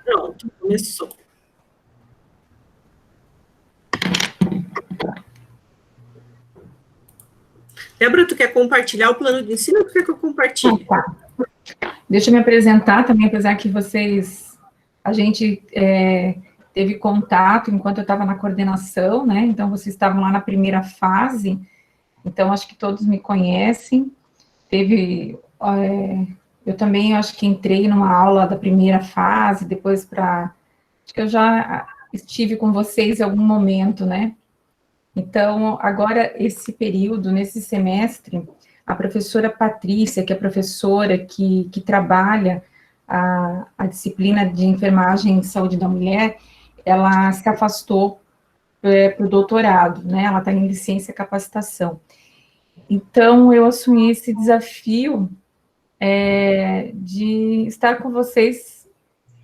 Pronto, começou. Débora, tu quer compartilhar o plano de ensino ou tu quer que eu compartilhe? Tá. Deixa eu me apresentar também, apesar que a gente teve contato enquanto eu estava na coordenação, né? Então, vocês estavam lá na primeira fase, então acho que todos me conhecem. Eu também acho que entrei numa aula da primeira fase, depois acho que eu já estive com vocês em algum momento, né? Então, agora, esse período, nesse semestre, a professora Patrícia, que é a professora que trabalha a disciplina de enfermagem e saúde da mulher, ela se afastou para o doutorado, né? Ela está em licença e capacitação. Então, eu assumi esse desafio de estar com vocês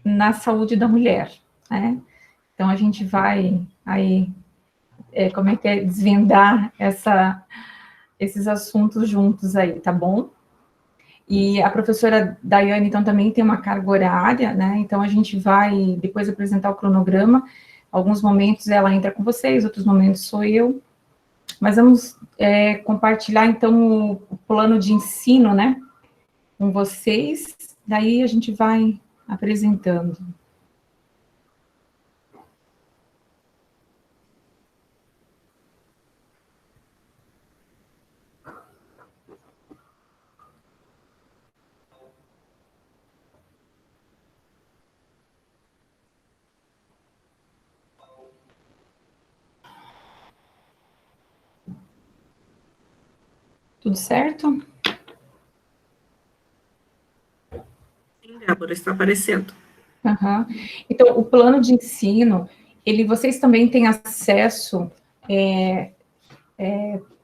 na saúde da mulher, né? Então, a gente vai aí, desvendar esses assuntos juntos aí, tá bom? E a professora Daiane, então, também tem uma carga horária, né? Então, a gente vai depois apresentar o cronograma. Alguns momentos ela entra com vocês, outros momentos sou eu. Mas vamos compartilhar, então, o plano de ensino, né? Com vocês. Daí a gente vai apresentando. Tudo certo? Sim, Débora, está aparecendo. Uhum. Então, o plano de ensino, vocês também têm acesso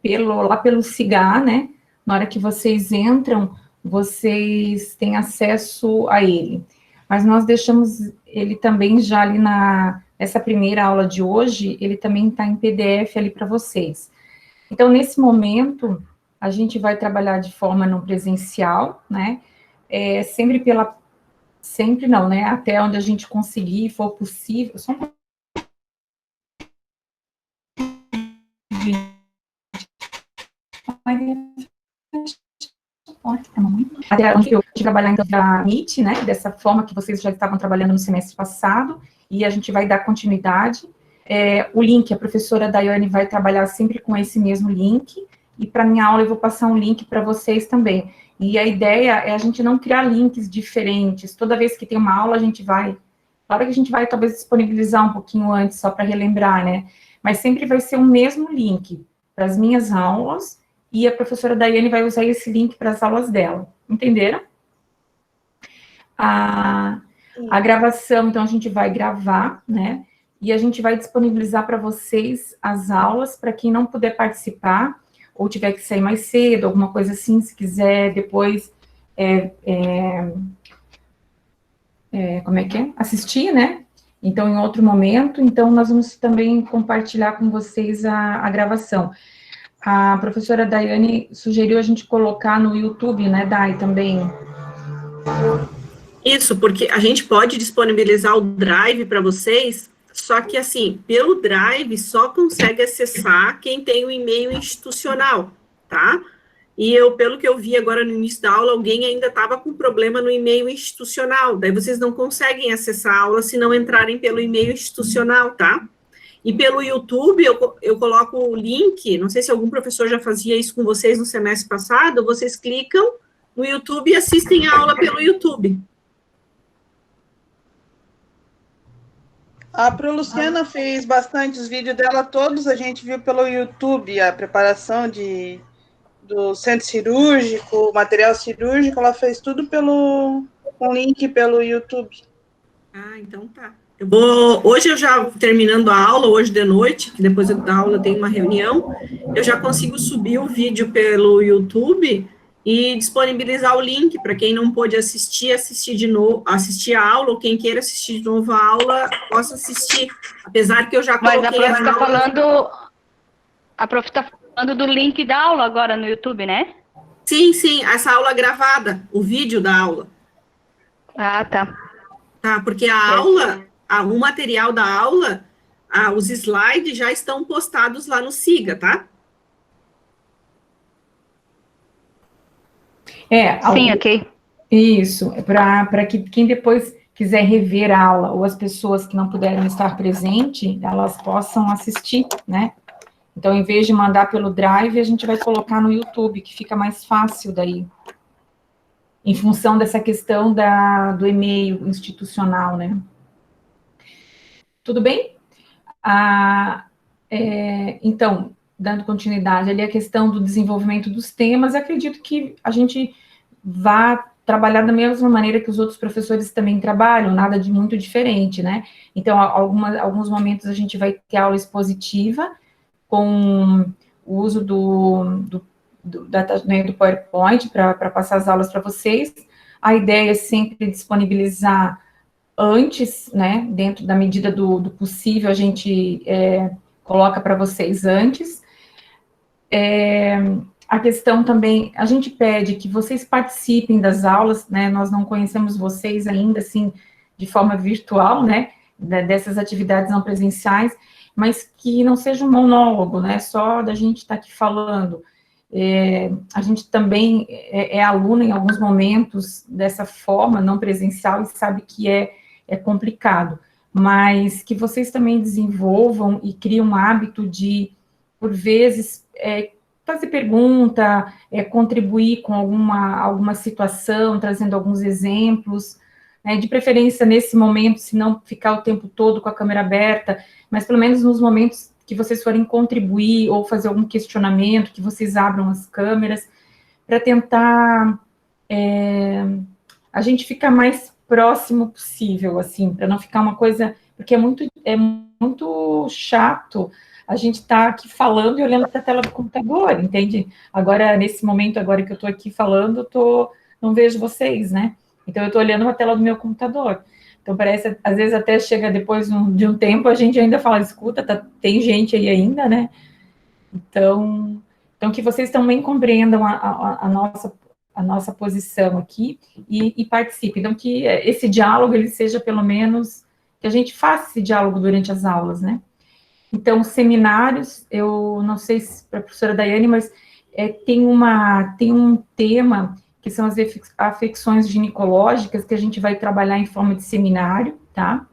lá pelo SIGA, né? Na hora que vocês entram, vocês têm acesso a ele. Mas nós deixamos ele também já ali nessa primeira aula de hoje, ele também está em PDF ali para vocês. Então, nesse momento, a gente vai trabalhar de forma não presencial, né? Sempre não, né? Até onde a gente conseguir, for possível. Só um até onde eu trabalhar então da Meet, né? Dessa forma que vocês já estavam trabalhando no semestre passado, e a gente vai dar continuidade. O link, a professora Daiane vai trabalhar sempre com esse mesmo link, e para minha aula eu vou passar um link para vocês também. E a ideia é a gente não criar links diferentes. Toda vez que tem uma aula, a gente vai. Claro que a gente vai talvez disponibilizar um pouquinho antes, só para relembrar, né? Mas sempre vai ser o mesmo link para as minhas aulas, e a professora Daiane vai usar esse link para as aulas dela. Entenderam? A gravação, então, a gente vai gravar, né? E a gente vai disponibilizar para vocês as aulas, para quem não puder participar, ou tiver que sair mais cedo, alguma coisa assim, se quiser depois assistir, né? Então, em outro momento, então, nós vamos também compartilhar com vocês a gravação. A professora Daiane sugeriu a gente colocar no YouTube, né, Dai, também. Isso, porque a gente pode disponibilizar o Drive para vocês, só que, assim, pelo Drive só consegue acessar quem tem o e-mail institucional, tá? E pelo que eu vi agora no início da aula, alguém ainda estava com problema no e-mail institucional, daí vocês não conseguem acessar a aula se não entrarem pelo e-mail institucional, tá? E pelo YouTube, eu coloco o link, não sei se algum professor já fazia isso com vocês no semestre passado, vocês clicam no YouTube e assistem a aula pelo YouTube. A Luciana fez bastante, os vídeos dela todos a gente viu pelo YouTube, a preparação do centro cirúrgico, material cirúrgico, ela fez tudo com link pelo YouTube. Ah, então tá. Hoje eu já, terminando a aula, hoje de noite, que depois da aula eu tenho uma reunião, eu já consigo subir o vídeo pelo YouTube e disponibilizar o link para quem não pôde assistir de novo, assistir a aula, ou quem queira assistir de novo a aula, possa assistir, apesar que eu já coloquei... Mas a prof está falando do link da aula agora no YouTube, né? Sim, essa aula gravada, o vídeo da aula. Ah, tá. Tá? Porque a aula, o material da aula, os slides já estão postados lá no Siga, tá? Sim, ok. Isso, para que quem depois quiser rever a aula, ou as pessoas que não puderam estar presentes, elas possam assistir, né? Então, em vez de mandar pelo Drive, a gente vai colocar no YouTube, que fica mais fácil daí, em função dessa questão do e-mail institucional, né? Tudo bem? Então, dando continuidade ali, a questão do desenvolvimento dos temas, acredito que a gente vá trabalhar da mesma maneira que os outros professores também trabalham, nada de muito diferente, né? Então, alguns momentos a gente vai ter aula expositiva, com o uso do PowerPoint para passar as aulas para vocês. A ideia é sempre disponibilizar antes, né, dentro da medida do possível, a gente coloca para vocês antes. A questão também, a gente pede que vocês participem das aulas, né, nós não conhecemos vocês ainda, assim, de forma virtual, né, dessas atividades não presenciais, mas que não seja um monólogo, né, só da gente estar aqui falando. A gente também é aluna em alguns momentos dessa forma, não presencial, e sabe que é complicado, mas que vocês também desenvolvam e criem um hábito de, por vezes, fazer pergunta, contribuir com alguma situação, trazendo alguns exemplos, né, de preferência nesse momento, se não ficar o tempo todo com a câmera aberta, mas pelo menos nos momentos que vocês forem contribuir ou fazer algum questionamento, que vocês abram as câmeras, para tentar a gente ficar mais próximo possível, assim, para não ficar uma coisa, porque é muito chato a gente estar aqui falando e olhando para a tela do computador, entende? Agora, nesse momento, agora que eu estou aqui falando, não vejo vocês, né? Então, eu estou olhando para a tela do meu computador. Então, parece, às vezes, até chega depois de um tempo, a gente ainda fala, escuta, tem gente aí ainda, né? Então que vocês também compreendam a nossa posição aqui e participem. Então, que esse diálogo, ele seja, pelo menos, que a gente faça esse diálogo durante as aulas, né? Então, seminários, eu não sei se para a professora Daiane, mas tem um tema que são as afecções ginecológicas, que a gente vai trabalhar em forma de seminário, tá?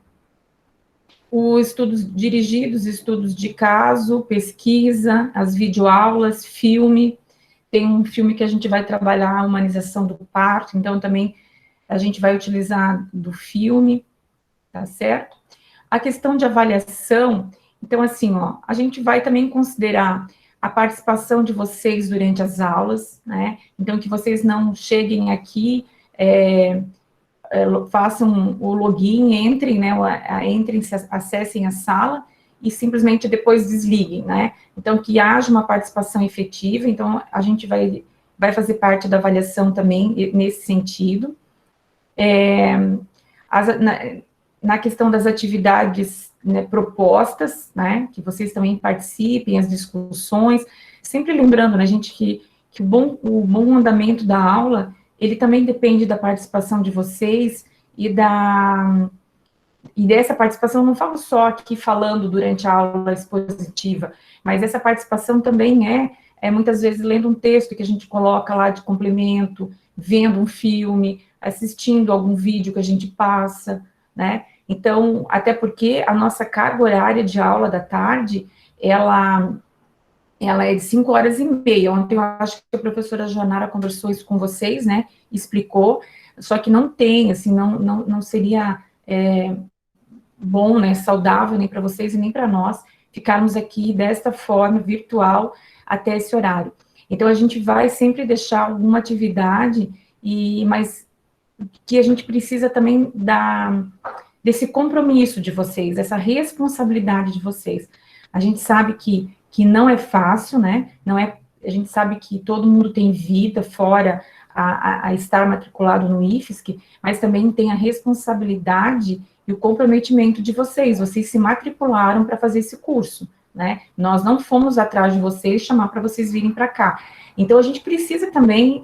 Os estudos dirigidos, estudos de caso, pesquisa, as videoaulas, filme. Tem um filme que a gente vai trabalhar a humanização do parto, então também a gente vai utilizar do filme, tá certo? A questão de avaliação, então assim, ó, a gente vai também considerar a participação de vocês durante as aulas, né? Então que vocês não cheguem aqui, façam o login, entrem, né? Acessem a sala e simplesmente depois desliguem, né? Então, que haja uma participação efetiva, então, a gente vai fazer parte da avaliação também nesse sentido. Na questão das atividades, né, propostas, né, que vocês também participem, as discussões, sempre lembrando, né, gente, que o bom andamento da aula, ele também depende da participação de vocês e dessa participação, não falo só aqui falando durante a aula expositiva, mas essa participação também muitas vezes lendo um texto que a gente coloca lá de complemento, vendo um filme, assistindo algum vídeo que a gente passa, né? Então, até porque a nossa carga horária de aula da tarde, ela é de 5h30. Ontem eu acho que a professora Janara conversou isso com vocês, né? Explicou, só que não tem, assim, não seria bom, né, saudável, nem para vocês e nem para nós, ficarmos aqui desta forma, virtual, até esse horário. Então, a gente vai sempre deixar alguma atividade, mas que a gente precisa também desse compromisso de vocês, dessa responsabilidade de vocês. A gente sabe que não é fácil, né, a gente sabe que todo mundo tem vida fora a estar matriculado no IFSC, mas também tem a responsabilidade e o comprometimento de vocês se matricularam para fazer esse curso, né? Nós não fomos atrás de vocês, chamar para vocês virem para cá. Então, a gente precisa também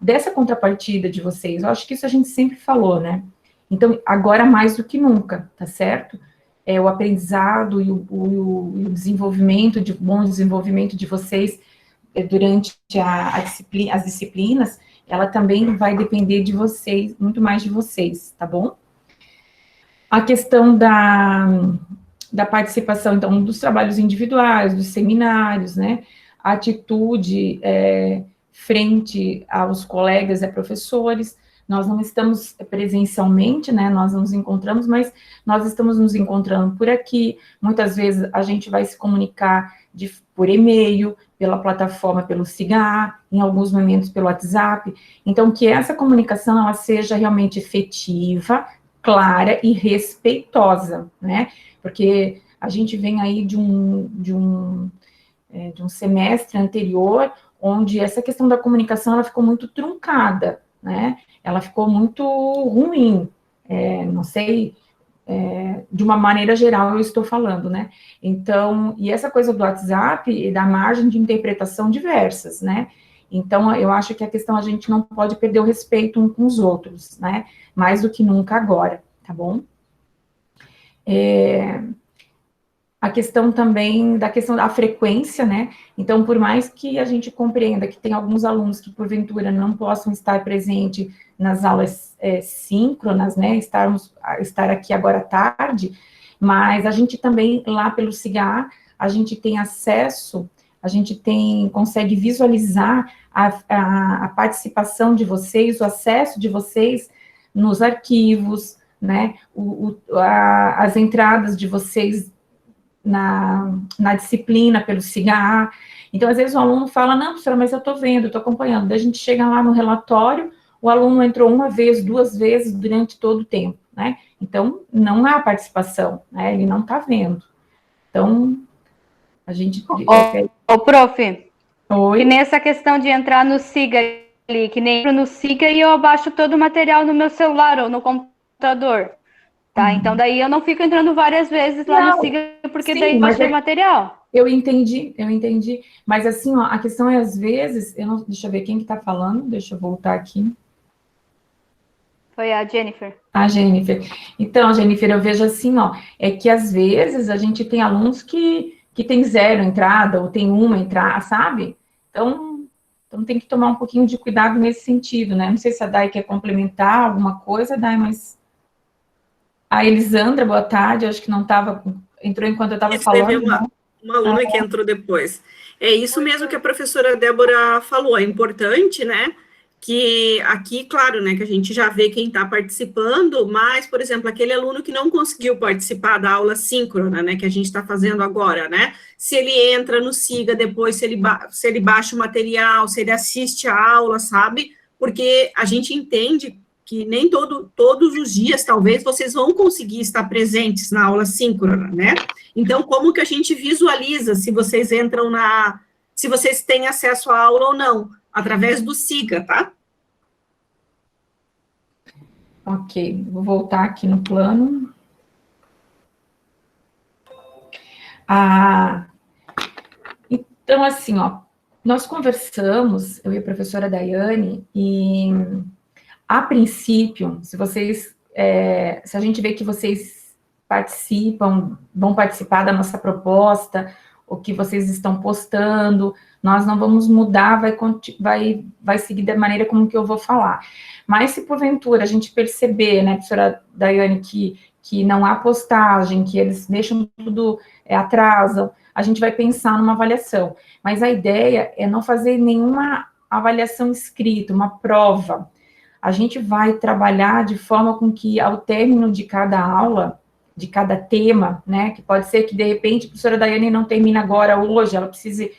dessa contrapartida de vocês. Eu acho que isso a gente sempre falou, né? Então, agora mais do que nunca, tá certo? O aprendizado e o desenvolvimento, bom desenvolvimento de vocês durante as disciplinas, ela também vai depender de vocês, muito mais de vocês, tá bom? A questão da participação, então, dos trabalhos individuais, dos seminários, né? A atitude frente aos colegas e professores. Nós não estamos presencialmente, né? Nós não nos encontramos, mas nós estamos nos encontrando por aqui. Muitas vezes a gente vai se comunicar por e-mail, pela plataforma, pelo SIGA, em alguns momentos pelo WhatsApp. Então, que essa comunicação ela seja realmente efetiva, clara e respeitosa, né? Porque a gente vem aí de um semestre anterior, onde essa questão da comunicação ela ficou muito truncada, né? Ela ficou muito ruim, não sei, de uma maneira geral eu estou falando, né? Então, e essa coisa do WhatsApp dá margem de interpretação diversas, né? Então, eu acho que a questão a gente não pode perder o respeito uns com os outros, né? Mais do que nunca agora, tá bom? A questão também da questão da frequência, né? Então, por mais que a gente compreenda que tem alguns alunos que, porventura, não possam estar presentes nas aulas síncronas, né? Estar aqui agora à tarde, mas a gente também, lá pelo SIGA, a gente tem acesso, consegue visualizar a participação de vocês, o acesso de vocês nos arquivos, né? As entradas de vocês na disciplina pelo SIGA. Então, às vezes o aluno fala, não, professora, mas eu estou vendo, estou acompanhando. Daí a gente chega lá no relatório, o aluno entrou uma vez, 2 vezes durante todo o tempo, né? Então, não há participação, né? Ele não está vendo. Então, a gente... Ô, prof, Oi? que nessa questão de entrar no SIGA ali, que nem entro no SIGA e eu abaixo todo o material no meu celular ou no computador. Tá, então daí eu não fico entrando várias vezes lá no SIGA, porque sim, daí eu baixei o material. Eu entendi, mas assim, ó, a questão é, às vezes, deixa eu ver quem que tá falando, deixa eu voltar aqui. Foi a Jennifer. A Jennifer. Então, Jennifer, eu vejo assim, ó, é que às vezes a gente tem alunos que tem 0 entrada, ou tem 1 entrada, sabe? Então tem que tomar um pouquinho de cuidado nesse sentido, né? Não sei se a Dai quer complementar alguma coisa, Dai, mas... A Elisandra, boa tarde, acho que não estava, entrou enquanto eu estava falando. Teve uma aluna que entrou depois. É isso mesmo que a professora Débora falou, é importante, né, que aqui, claro, né, que a gente já vê quem está participando, mas, por exemplo, aquele aluno que não conseguiu participar da aula síncrona, né, que a gente está fazendo agora, né, se ele entra no SIGA depois, se ele baixa o material, se ele assiste a aula, sabe, porque a gente entende que nem todos os dias, talvez, vocês vão conseguir estar presentes na aula síncrona, né? Então, como que a gente visualiza se vocês entram se vocês têm acesso à aula ou não? Através do SIGA, tá? Ok, vou voltar aqui no plano. Então, assim, ó, nós conversamos, eu e a professora Daiane, e... A princípio, se a gente vê que vocês vão participar da nossa proposta, o que vocês estão postando, nós não vamos mudar, vai seguir da maneira como que eu vou falar. Mas se porventura a gente perceber, né, professora Daiane, que não há postagem, que eles deixam tudo, atrasam, a gente vai pensar numa avaliação. Mas a ideia é não fazer nenhuma avaliação escrita, uma prova. A gente vai trabalhar de forma com que, ao término de cada aula, de cada tema, né, que pode ser que, de repente, a professora Daiane não termine agora, hoje, ela precise,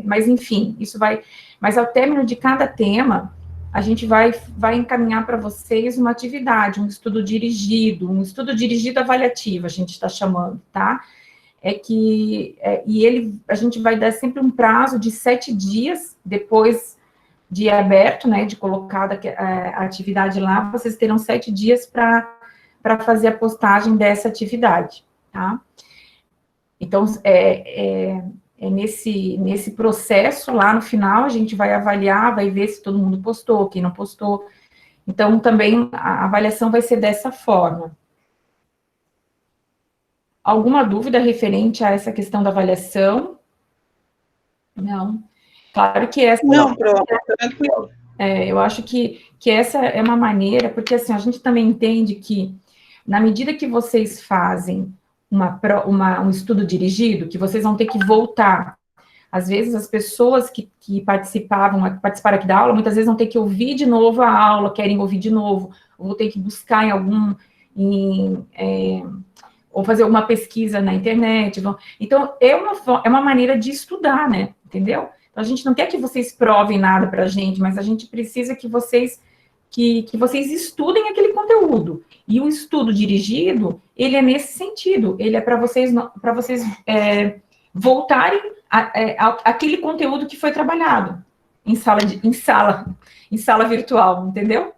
mas, enfim, isso vai... Mas, ao término de cada tema, a gente vai encaminhar para vocês uma atividade, um estudo dirigido avaliativo, a gente está chamando, tá? A gente vai dar sempre um prazo de 7 dias, depois... de aberto, né, de colocar a atividade lá, vocês terão 7 dias para fazer a postagem dessa atividade, tá? Então, nesse processo, lá no final, a gente vai avaliar, vai ver se todo mundo postou, quem não postou. Então, também, a avaliação vai ser dessa forma. Alguma dúvida referente a essa questão da avaliação? Não. Claro que essa... Não, pronto, tranquilo. Eu acho que essa é uma maneira, porque assim, a gente também entende que, na medida que vocês fazem um estudo dirigido, que vocês vão ter que voltar. Às vezes, as pessoas que participaram aqui da aula, muitas vezes vão ter que ouvir de novo a aula, querem ouvir de novo, ou vão ter que buscar ou fazer alguma pesquisa na internet. Então, é uma maneira de estudar, né? Entendeu? Então, a gente não quer que vocês provem nada para a gente, mas a gente precisa que vocês estudem aquele conteúdo. E o estudo dirigido, ele é nesse sentido, ele é para vocês voltarem àquele conteúdo que foi trabalhado em sala virtual, entendeu?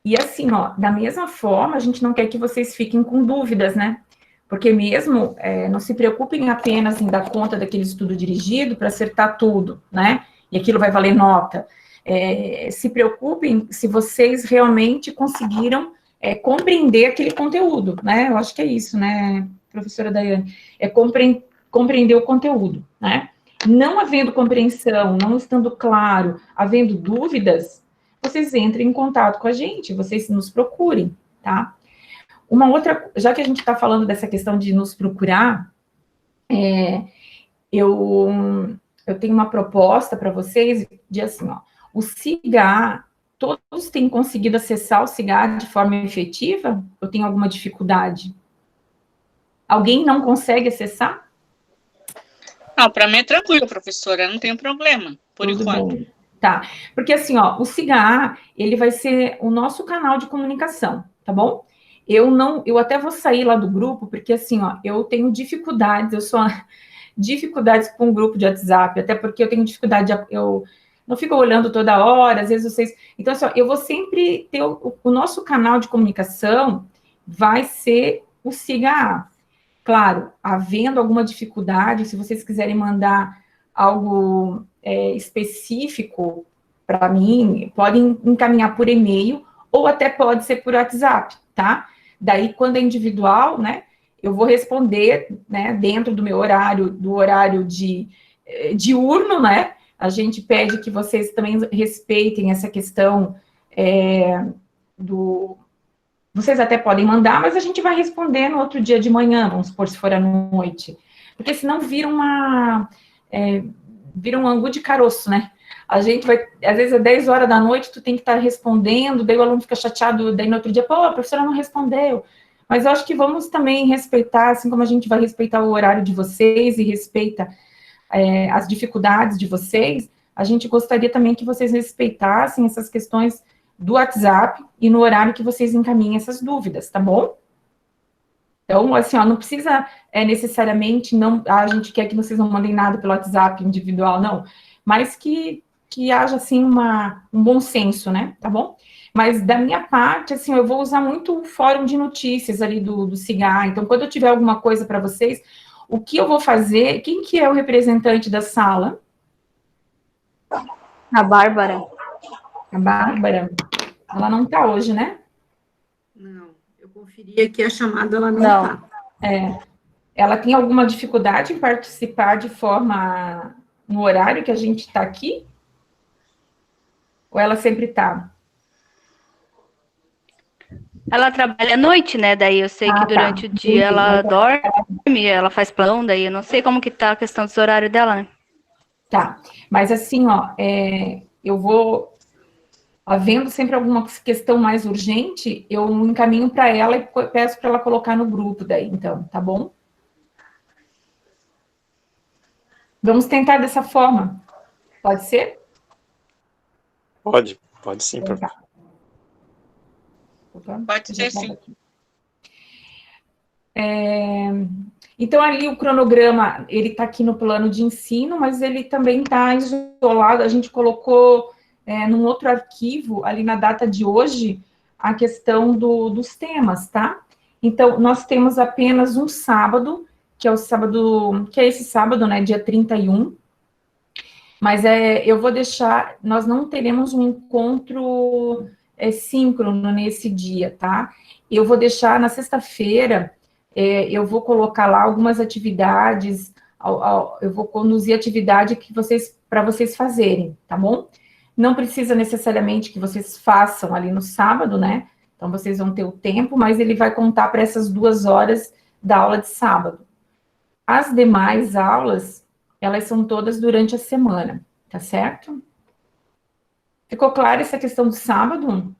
E assim, ó, da mesma forma, a gente não quer que vocês fiquem com dúvidas, né? Porque mesmo, não se preocupem apenas em dar conta daquele estudo dirigido para acertar tudo, né? E aquilo vai valer nota. Se preocupem se vocês realmente conseguiram compreender aquele conteúdo, né? Eu acho que é isso, né, professora Daiane? Compreender o conteúdo, né? Não havendo compreensão, não estando claro, havendo dúvidas, vocês entrem em contato com a gente, vocês nos procurem, tá? Uma outra, já que a gente está falando dessa questão de nos procurar, eu tenho uma proposta para vocês de assim, ó, o SIGA, todos têm conseguido acessar o SIGA de forma efetiva? Eu tenho alguma dificuldade? Alguém não consegue acessar? Não, para mim é tranquilo, professora, não tem problema, por enquanto. Bem. Tá, porque assim, ó, o SIGA, ele vai ser o nosso canal de comunicação, tá bom? Eu até vou sair lá do grupo, porque assim, ó, eu tenho dificuldades com o grupo de WhatsApp, até porque eu tenho dificuldade, eu não fico olhando toda hora, às vezes vocês... Então, assim, ó, eu vou sempre ter o nosso canal de comunicação vai ser o SIGA. Claro, havendo alguma dificuldade, se vocês quiserem mandar algo específico para mim, podem encaminhar por e-mail, ou até pode ser por WhatsApp, tá? Daí, quando é individual, né, eu vou responder, né, dentro do meu horário, do horário diurno, né, a gente pede que vocês também respeitem essa questão Vocês até podem mandar, mas a gente vai responder no outro dia de manhã, vamos supor, se for à noite. Porque senão vira um angu de caroço, né? A gente vai, às vezes, às 10 horas da noite, tu tem que estar respondendo, daí o aluno fica chateado, daí no outro dia, pô, a professora não respondeu. Mas eu acho que vamos também respeitar, assim como a gente vai respeitar o horário de vocês e respeita as dificuldades de vocês, a gente gostaria também que vocês respeitassem essas questões do WhatsApp e no horário que vocês encaminhem essas dúvidas, tá bom? Então, assim, ó, não precisa necessariamente, a gente quer que vocês não mandem nada pelo WhatsApp individual, não, mas que haja, assim, um bom senso, né, tá bom? Mas, da minha parte, assim, eu vou usar muito o fórum de notícias ali do SIGA, então, quando eu tiver alguma coisa para vocês, o que eu vou fazer, quem que é o representante da sala? A Bárbara. A Bárbara, ela não está hoje, né? Não, eu conferi aqui a chamada, ela não está. Ela tem alguma dificuldade em participar de forma no horário que a gente está aqui? Ou ela sempre está? Ela trabalha à noite, né? Daí eu sei que durante o dia ela dorme, ela faz plantão, daí eu não sei como que tá a questão do horário dela, né? Tá, mas assim, ó, eu vou... Havendo sempre alguma questão mais urgente, eu encaminho para ela e peço para ela colocar no grupo daí, então, tá bom? Vamos tentar dessa forma. Pode ser? Pode sim, professor. Pode ser sim. Então, ali o cronograma, ele está aqui no plano de ensino, mas ele também está isolado, a gente colocou... num outro arquivo, ali na data de hoje, a questão dos temas, tá? Então, nós temos apenas um sábado, que é o sábado, que é esse sábado, né, dia 31. Mas eu vou deixar, nós não teremos um encontro síncrono nesse dia, tá? Eu vou deixar na sexta-feira, eu vou colocar lá algumas atividades, eu vou conduzir atividade para vocês fazerem, tá bom? Não precisa necessariamente que vocês façam ali no sábado, né? Então, vocês vão ter o tempo, mas ele vai contar para essas 2 horas da aula de sábado. As demais aulas, elas são todas durante a semana, tá certo? Ficou clara essa questão do sábado?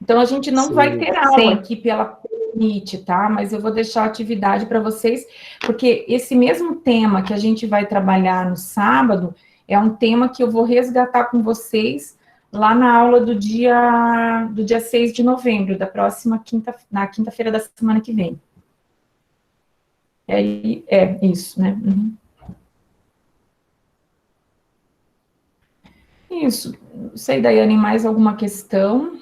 Então, a gente não vai ter aula aqui pela Meet, tá? Mas eu vou deixar a atividade para vocês, porque esse mesmo tema que a gente vai trabalhar no sábado é um tema que eu vou resgatar com vocês lá na aula do dia 6 de novembro, da próxima quinta-feira da semana que vem. É isso, né? Uhum. Isso. Não sei, Daiane, mais alguma questão?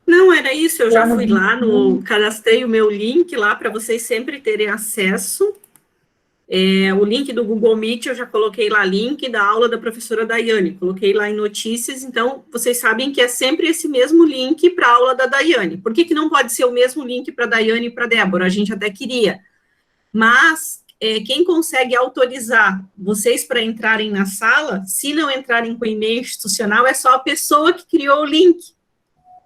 Não, era isso, eu já fui lá, cadastrei o meu link lá para vocês sempre terem acesso. O link do Google Meet, eu já coloquei lá, link da aula da professora Daiane, coloquei lá em notícias, então vocês sabem que é sempre esse mesmo link para a aula da Daiane. Por que não pode ser o mesmo link para a Daiane e para a Débora? A gente até queria. Mas quem consegue autorizar vocês para entrarem na sala, se não entrarem com e-mail institucional, é só a pessoa que criou o link,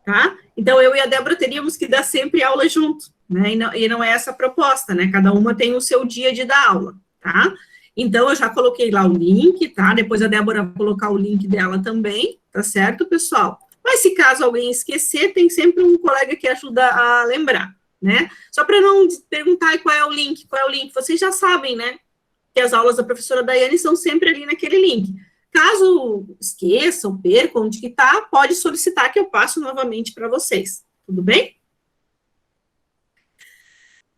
tá? Então, eu e a Débora teríamos que dar sempre aula junto, né? E não é essa a proposta, né? Cada uma tem o seu dia de dar aula, tá? Então, eu já coloquei lá o link, tá? Depois a Débora vai colocar o link dela também, tá certo, pessoal? Mas se caso alguém esquecer, tem sempre um colega que ajuda a lembrar, né? Só para não perguntar qual é o link, vocês já sabem, né? Que as aulas da professora Daiane são sempre ali naquele link. Caso esqueçam, percam onde que está, pode solicitar que eu passo novamente para vocês. Tudo bem?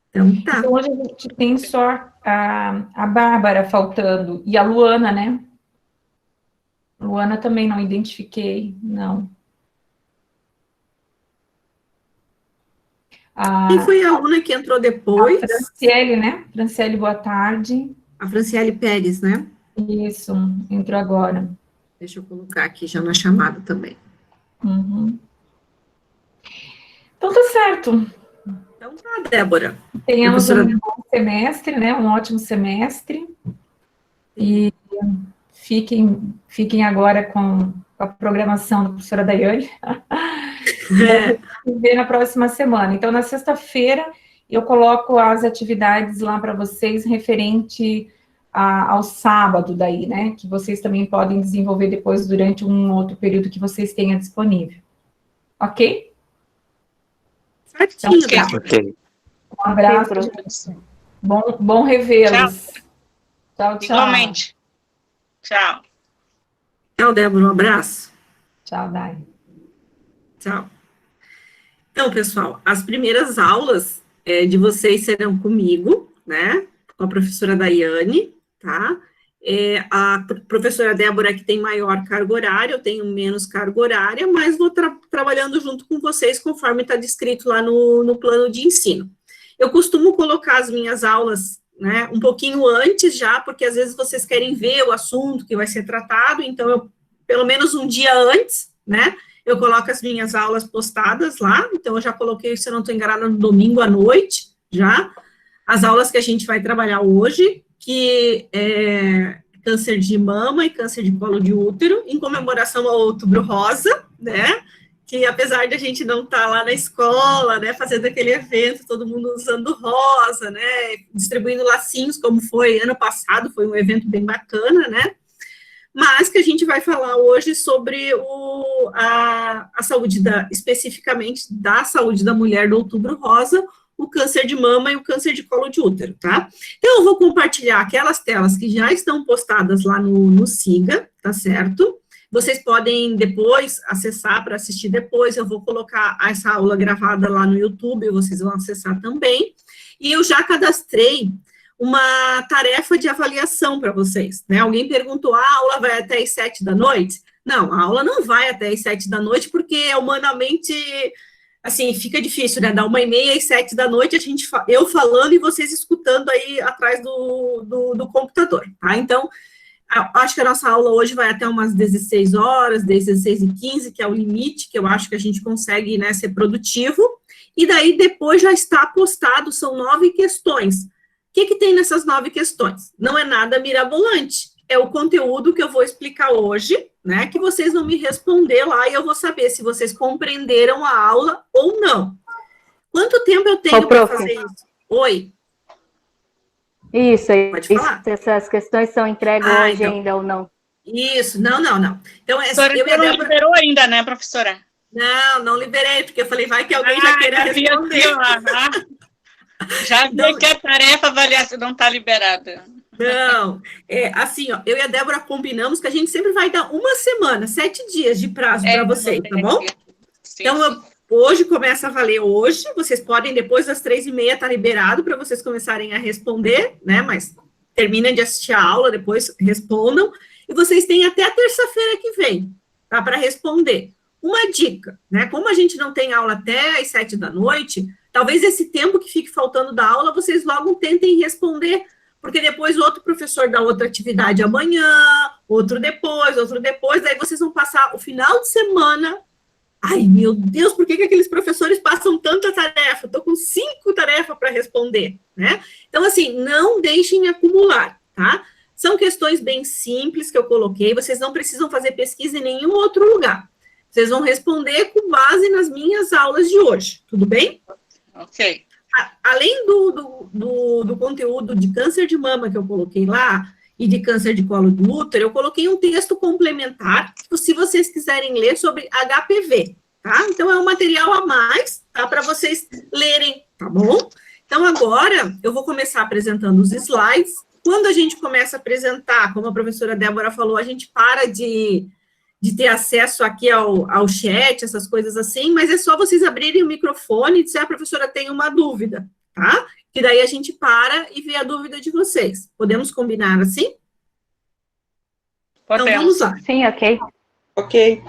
Então, tá. Então, hoje a gente tem só a Bárbara faltando, e a Luana, né? Luana também não identifiquei, não. Quem foi a aluna que entrou depois? A Franciele, né? Franciele, boa tarde. A Franciele Pérez, né? Isso, entrou agora. Deixa eu colocar aqui já na chamada também. Uhum. Então, tá certo. Então tá, Débora. Tenhamos um bom semestre, né? Um ótimo semestre. E fiquem agora com a programação da professora Daiane. E ver na próxima semana. Então, na sexta-feira, eu coloco as atividades lá para vocês referente ao sábado daí, né? Que vocês também podem desenvolver depois durante um outro período que vocês tenham disponível. Ok? Certinho, então, tá. Ok. Um abraço. Bom revê-los. Tchau, tchau. Igualmente. Tchau. Tchau, Débora. Um abraço. Tchau, Dai. Tchau. Então, pessoal, as primeiras aulas de vocês serão comigo, né? Com a professora Daiane, tá? A professora Débora que tem maior carga horária, eu tenho menos carga horária, mas vou trabalhando junto com vocês conforme está descrito lá no plano de ensino. Eu costumo colocar as minhas aulas, né, um pouquinho antes já, porque às vezes vocês querem ver o assunto que vai ser tratado, então pelo menos um dia antes, né, eu coloco as minhas aulas postadas lá, então eu já coloquei, se eu não estou enganada, no domingo à noite, já, as aulas que a gente vai trabalhar hoje, que é câncer de mama e câncer de colo de útero, em comemoração ao Outubro Rosa, né, que apesar de a gente não estar lá na escola, né, fazendo aquele evento, todo mundo usando rosa, né, distribuindo lacinhos, como foi ano passado, foi um evento bem bacana, né, mas que a gente vai falar hoje sobre a saúde, especificamente da saúde da mulher do Outubro Rosa, o câncer de mama e o câncer de colo de útero, tá? Então, eu vou compartilhar aquelas telas que já estão postadas lá no Siga, tá certo? Vocês podem depois acessar para assistir depois, eu vou colocar essa aula gravada lá no YouTube, vocês vão acessar também. E eu já cadastrei uma tarefa de avaliação para vocês, né? Alguém perguntou, a aula vai até as 7 da noite? Não, a aula não vai até as 7 da noite, porque é humanamente assim, fica difícil, né? Da 1h30 às 7 da noite, eu falando e vocês escutando aí atrás do computador, tá? Então, acho que a nossa aula hoje vai até umas 16 horas, 16h15, que é o limite, que eu acho que a gente consegue, né, ser produtivo, e daí depois já está postado, são 9 questões. O que tem nessas 9 questões? Não é nada mirabolante, é o conteúdo que eu vou explicar hoje, né, que vocês vão me responder lá, e eu vou saber se vocês compreenderam a aula ou não. Quanto tempo eu tenho para fazer isso? Oi? Isso, Pode falar. Essas questões são entregues hoje então, ainda ou não? Isso, não. Então, a senhora não liberou ainda, né, professora? Não liberei, porque eu falei, vai que alguém já queira responder. Já vi que a tarefa avaliação não está liberada. Não, assim, ó, eu e a Débora combinamos que a gente sempre vai dar uma semana, 7 dias de prazo para vocês, tá bom? Sim, então, hoje começa a valer hoje, vocês podem, depois das 3h30, tá liberado para vocês começarem a responder, né, mas terminem de assistir a aula, depois respondam, e vocês têm até a terça-feira que vem, tá, para responder. Uma dica, né, como a gente não tem aula até às 7 da noite, talvez esse tempo que fique faltando da aula, vocês logo tentem responder, porque depois o outro professor dá outra atividade amanhã, outro depois, daí vocês vão passar o final de semana. Ai, meu Deus, por que aqueles professores passam tanta tarefa? Estou com 5 tarefas para responder, né? Então, assim, não deixem acumular, tá? São questões bem simples que eu coloquei, vocês não precisam fazer pesquisa em nenhum outro lugar. Vocês vão responder com base nas minhas aulas de hoje, tudo bem? Ok. Além do conteúdo de câncer de mama que eu coloquei lá, e de câncer de colo do útero, eu coloquei um texto complementar, se vocês quiserem ler sobre HPV, tá? Então, é um material a mais, tá? Para vocês lerem, tá bom? Então, agora, eu vou começar apresentando os slides. Quando a gente começa a apresentar, como a professora Débora falou, a gente para de ter acesso aqui ao chat, essas coisas assim, mas é só vocês abrirem o microfone e dizer, professora, tem uma dúvida, tá? Que daí a gente para e vê a dúvida de vocês. Podemos combinar assim? Podemos. Então, vamos lá. Sim, ok. Ok.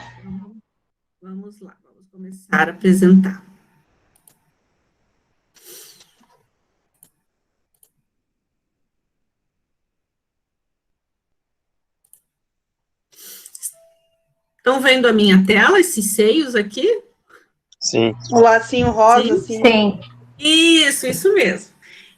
Vamos lá, vamos começar a apresentar. Estão vendo a minha tela, esses seios aqui? Sim. O lacinho rosa, assim. Sim. Isso mesmo.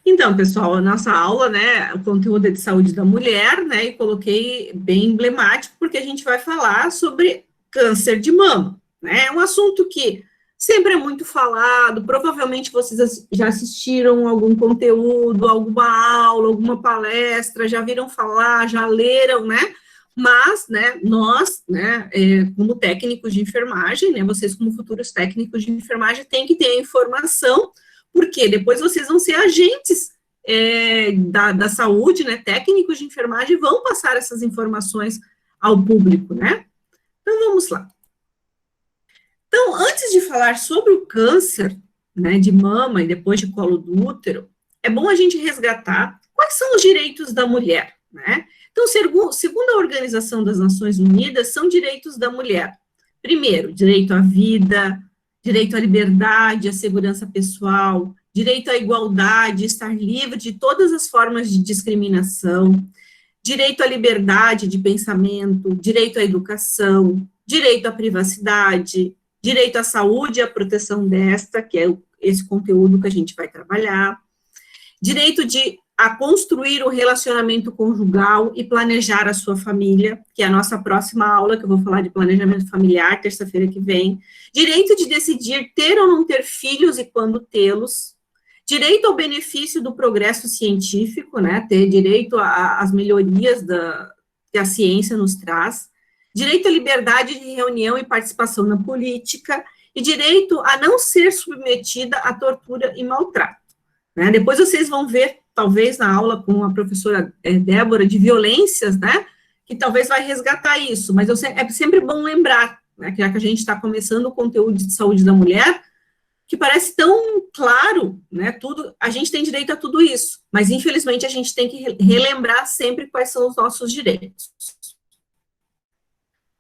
Então, pessoal, a nossa aula, né, o conteúdo é de saúde da mulher, né, e coloquei bem emblemático, porque a gente vai falar sobre câncer de mama, né, é um assunto que sempre é muito falado, provavelmente vocês já assistiram algum conteúdo, alguma aula, alguma palestra, já viram falar, já leram, né, mas, né, nós, né, como técnicos de enfermagem, né, vocês como futuros técnicos de enfermagem têm que ter a informação, porque depois vocês vão ser agentes da saúde, né, técnicos de enfermagem vão passar essas informações ao público, né? Então, vamos lá. Então, antes de falar sobre o câncer, né, de mama e depois de colo do útero, é bom a gente resgatar quais são os direitos da mulher, né? Então, segundo a Organização das Nações Unidas, são direitos da mulher. Primeiro, direito à vida, direito à liberdade, à segurança pessoal, direito à igualdade, estar livre de todas as formas de discriminação, direito à liberdade de pensamento, direito à educação, direito à privacidade, direito à saúde e à proteção desta, que é esse conteúdo que a gente vai trabalhar, direito a construir o relacionamento conjugal e planejar a sua família, que é a nossa próxima aula, que eu vou falar de planejamento familiar, terça-feira que vem, direito de decidir ter ou não ter filhos e quando tê-los, direito ao benefício do progresso científico, né, ter direito às melhorias que a ciência nos traz, direito à liberdade de reunião e participação na política, e direito a não ser submetida à tortura e maltrato. Né? Depois vocês vão ver, talvez na aula com a professora Débora, de violências, né, que talvez vai resgatar isso, mas é sempre bom lembrar, né, que já que a gente está começando o conteúdo de saúde da mulher, que parece tão claro, né, tudo, a gente tem direito a tudo isso, mas infelizmente a gente tem que relembrar sempre quais são os nossos direitos.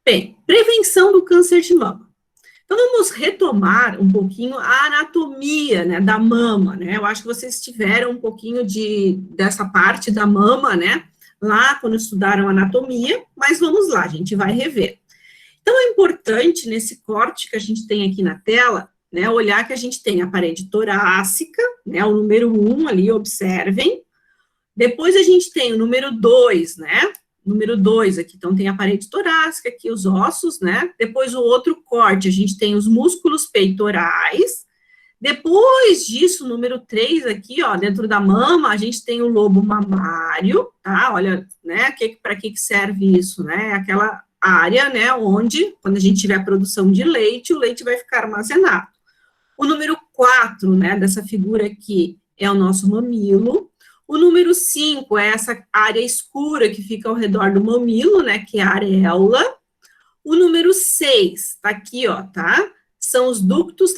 Bem, prevenção do câncer de mama. Então, vamos retomar um pouquinho a anatomia, né, da mama, né? Eu acho que vocês tiveram um pouquinho dessa parte da mama, né, lá quando estudaram anatomia, mas vamos lá, a gente vai rever. Então, é importante, nesse corte que a gente tem aqui na tela, né, olhar que a gente tem a parede torácica, né, o número 1 ali, observem. Depois a gente tem o número 2, né, número 2 aqui, então tem a parede torácica aqui, os ossos, né, depois o outro corte, a gente tem os músculos peitorais. Depois disso, número 3 aqui, ó, dentro da mama, a gente tem o lobo mamário, tá, olha, né, para que serve isso, né, aquela área, né, onde, quando a gente tiver a produção de leite, o leite vai ficar armazenado. O número 4, né, dessa figura aqui, é o nosso mamilo. O número 5 é essa área escura que fica ao redor do mamilo, né, que é a areola. O número 6, tá aqui, ó, tá? São os ductos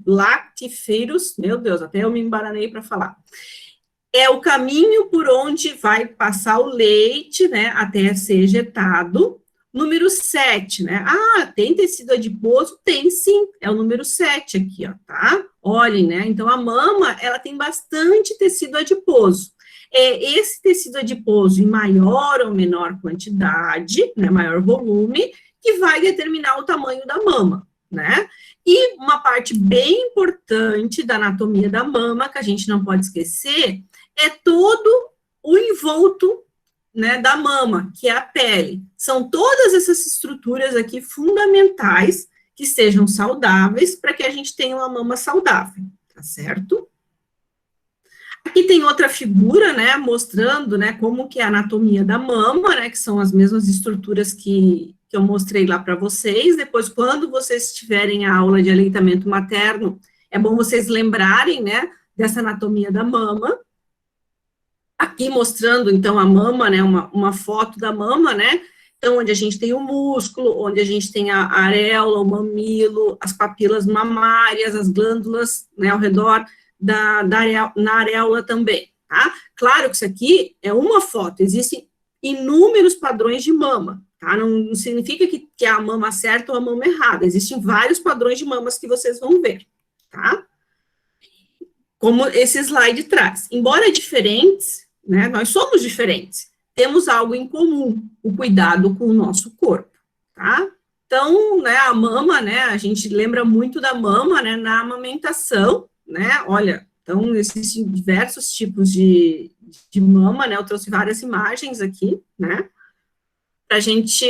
lactíferos, meu Deus, até eu me embaranei para falar. É o caminho por onde vai passar o leite, né, até ser ejetado. Número 7, né? Ah, tem tecido adiposo? Tem sim, é o número 7 aqui, ó, tá? Olhem, né? Então, a mama, ela tem bastante tecido adiposo. É esse tecido adiposo em maior ou menor quantidade, né, maior volume, que vai determinar o tamanho da mama, né? E uma parte bem importante da anatomia da mama, que a gente não pode esquecer, é todo o envolto, né, da mama, que é a pele. São todas essas estruturas aqui fundamentais que sejam saudáveis para que a gente tenha uma mama saudável, tá certo? Aqui tem outra figura, né, mostrando, né, como que é a anatomia da mama, né, que são as mesmas estruturas que eu mostrei lá para vocês. Depois, quando vocês tiverem a aula de aleitamento materno, é bom vocês lembrarem, né, dessa anatomia da mama. Aqui mostrando, então, a mama, né, uma foto da mama, né, então, onde a gente tem o músculo, onde a gente tem a areola, o mamilo, as papilas mamárias, as glândulas, né, ao redor na areola também, tá? Claro que isso aqui é uma foto, existem inúmeros padrões de mama, tá? Não significa que é a mama certa ou a mama errada, existem vários padrões de mamas que vocês vão ver, tá? Como esse slide traz. Embora diferentes, né, nós somos diferentes, temos algo em comum, o cuidado com o nosso corpo, tá? Então, né, a mama, né, a gente lembra muito da mama, né, na amamentação, né, olha, então, existem diversos tipos de mama, né, eu trouxe várias imagens aqui, né, para a gente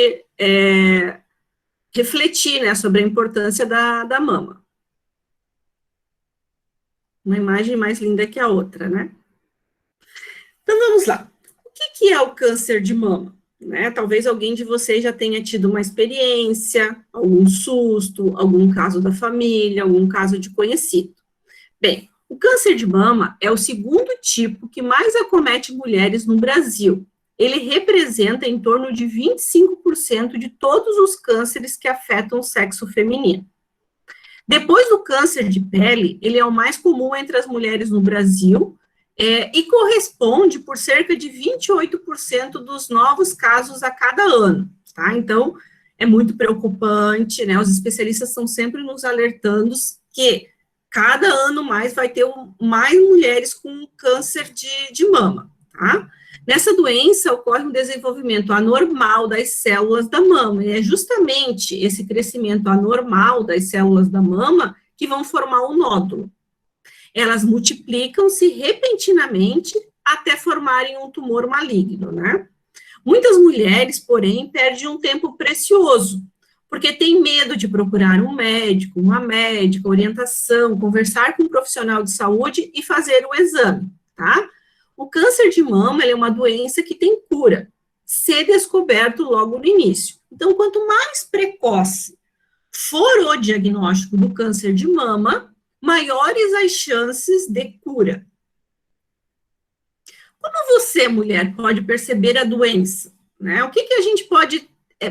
refletir, né, sobre a importância da mama. Uma imagem mais linda que a outra, né? Então, vamos lá. O que é o câncer de mama? Né? Talvez alguém de vocês já tenha tido uma experiência, algum susto, algum caso da família, algum caso de conhecido. Bem, o câncer de mama é o segundo tipo que mais acomete mulheres no Brasil. Ele representa em torno de 25% de todos os cânceres que afetam o sexo feminino. Depois do câncer de pele, ele é o mais comum entre as mulheres no Brasil e corresponde por cerca de 28% dos novos casos a cada ano, tá? Então, é muito preocupante, né? Os especialistas estão sempre nos alertando que cada ano mais vai ter mais mulheres com câncer de mama, tá? Nessa doença ocorre um desenvolvimento anormal das células da mama, e é justamente esse crescimento anormal das células da mama que vão formar o nódulo. Elas multiplicam-se repentinamente até formarem um tumor maligno, né? Muitas mulheres, porém, perdem um tempo precioso, porque têm medo de procurar um médico, uma médica, orientação, conversar com um profissional de saúde e fazer o exame, tá? O câncer de mama é uma doença que tem cura, se descoberto logo no início. Então, quanto mais precoce for o diagnóstico do câncer de mama, maiores as chances de cura. Como você, mulher, pode perceber a doença? Né? O que a gente pode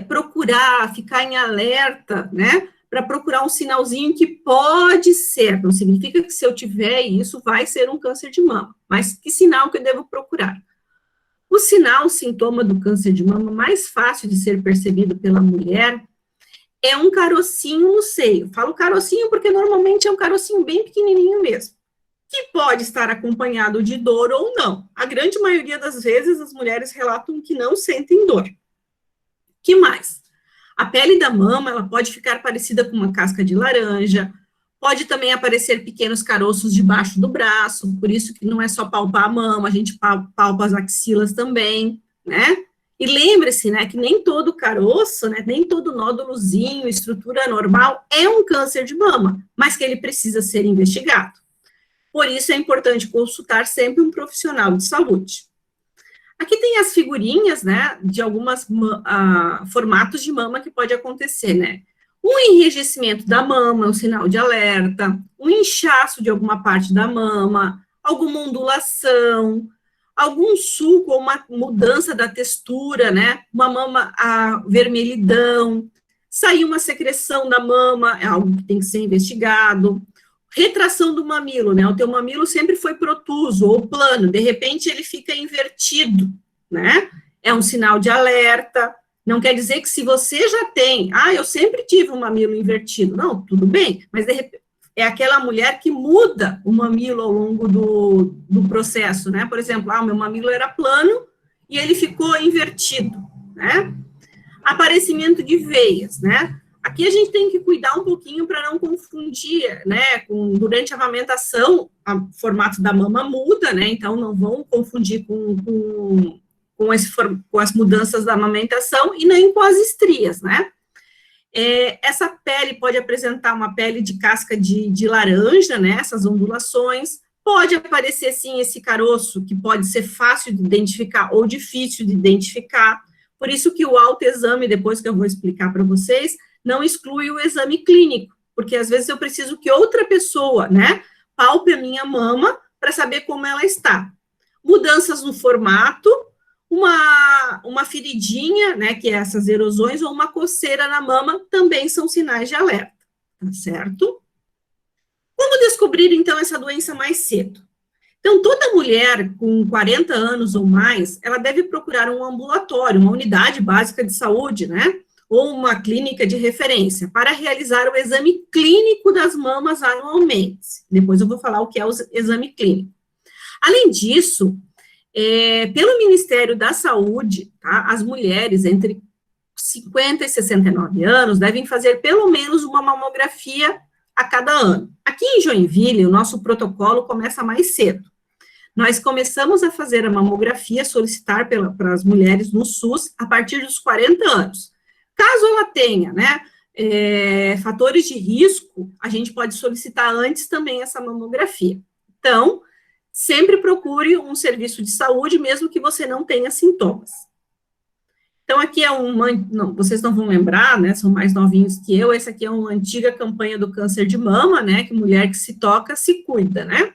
procurar, ficar em alerta, né? Para procurar um sinalzinho que pode ser, não significa que se eu tiver isso, vai ser um câncer de mama, mas que sinal que eu devo procurar? O sinal, o sintoma do câncer de mama mais fácil de ser percebido pela mulher é um carocinho no seio. Falo carocinho porque normalmente é um carocinho bem pequenininho mesmo, que pode estar acompanhado de dor ou não. A grande maioria das vezes as mulheres relatam que não sentem dor. Que mais? A pele da mama, ela pode ficar parecida com uma casca de laranja, pode também aparecer pequenos caroços debaixo do braço, por isso que não é só palpar a mama, a gente palpa as axilas também, né? E lembre-se, né, que nem todo caroço, né, nem todo nódulozinho, estrutura normal, é um câncer de mama, mas que ele precisa ser investigado. Por isso é importante consultar sempre um profissional de saúde. Aqui tem as figurinhas, né, de algumas formatos de mama que pode acontecer, né. Um enrijecimento da mama é um sinal de alerta, um inchaço de alguma parte da mama, alguma ondulação, algum suco ou uma mudança da textura, né, uma mama vermelhidão, sair uma secreção da mama, é algo que tem que ser investigado. Retração do mamilo, né? O teu mamilo sempre foi protuso ou plano, de repente ele fica invertido, né? É um sinal de alerta. Não quer dizer que se você já tem, eu sempre tive um mamilo invertido. Não, tudo bem, mas de repente é aquela mulher que muda o mamilo ao longo do processo, né? Por exemplo, o meu mamilo era plano e ele ficou invertido, né? Aparecimento de veias, né? Aqui a gente tem que cuidar um pouquinho para não confundir, né, durante a amamentação, o formato da mama muda, né, então não vão confundir com as mudanças da amamentação e nem com as estrias, né. Essa pele pode apresentar uma pele de casca de laranja, né, essas ondulações, pode aparecer, sim, esse caroço, que pode ser fácil de identificar ou difícil de identificar, por isso que o autoexame, depois que eu vou explicar para vocês, não exclui o exame clínico, porque às vezes eu preciso que outra pessoa, né, palpe a minha mama para saber como ela está. Mudanças no formato, uma feridinha, né, que é essas erosões, ou uma coceira na mama, também são sinais de alerta, tá certo? Como descobrir, então, essa doença mais cedo? Então, toda mulher com 40 anos ou mais, ela deve procurar um ambulatório, uma unidade básica de saúde, né, ou uma clínica de referência, para realizar o exame clínico das mamas anualmente. Depois eu vou falar o que é o exame clínico. Além disso, pelo Ministério da Saúde, tá, as mulheres entre 50 e 69 anos devem fazer pelo menos uma mamografia a cada ano. Aqui em Joinville, o nosso protocolo começa mais cedo. Nós começamos a fazer a mamografia, solicitar para as mulheres no SUS, a partir dos 40 anos. Caso ela tenha, né, fatores de risco, a gente pode solicitar antes também essa mamografia. Então, sempre procure um serviço de saúde, mesmo que você não tenha sintomas. Então, aqui é vocês não vão lembrar, né, são mais novinhos que eu, essa aqui é uma antiga campanha do câncer de mama, né, que mulher que se toca, se cuida, né.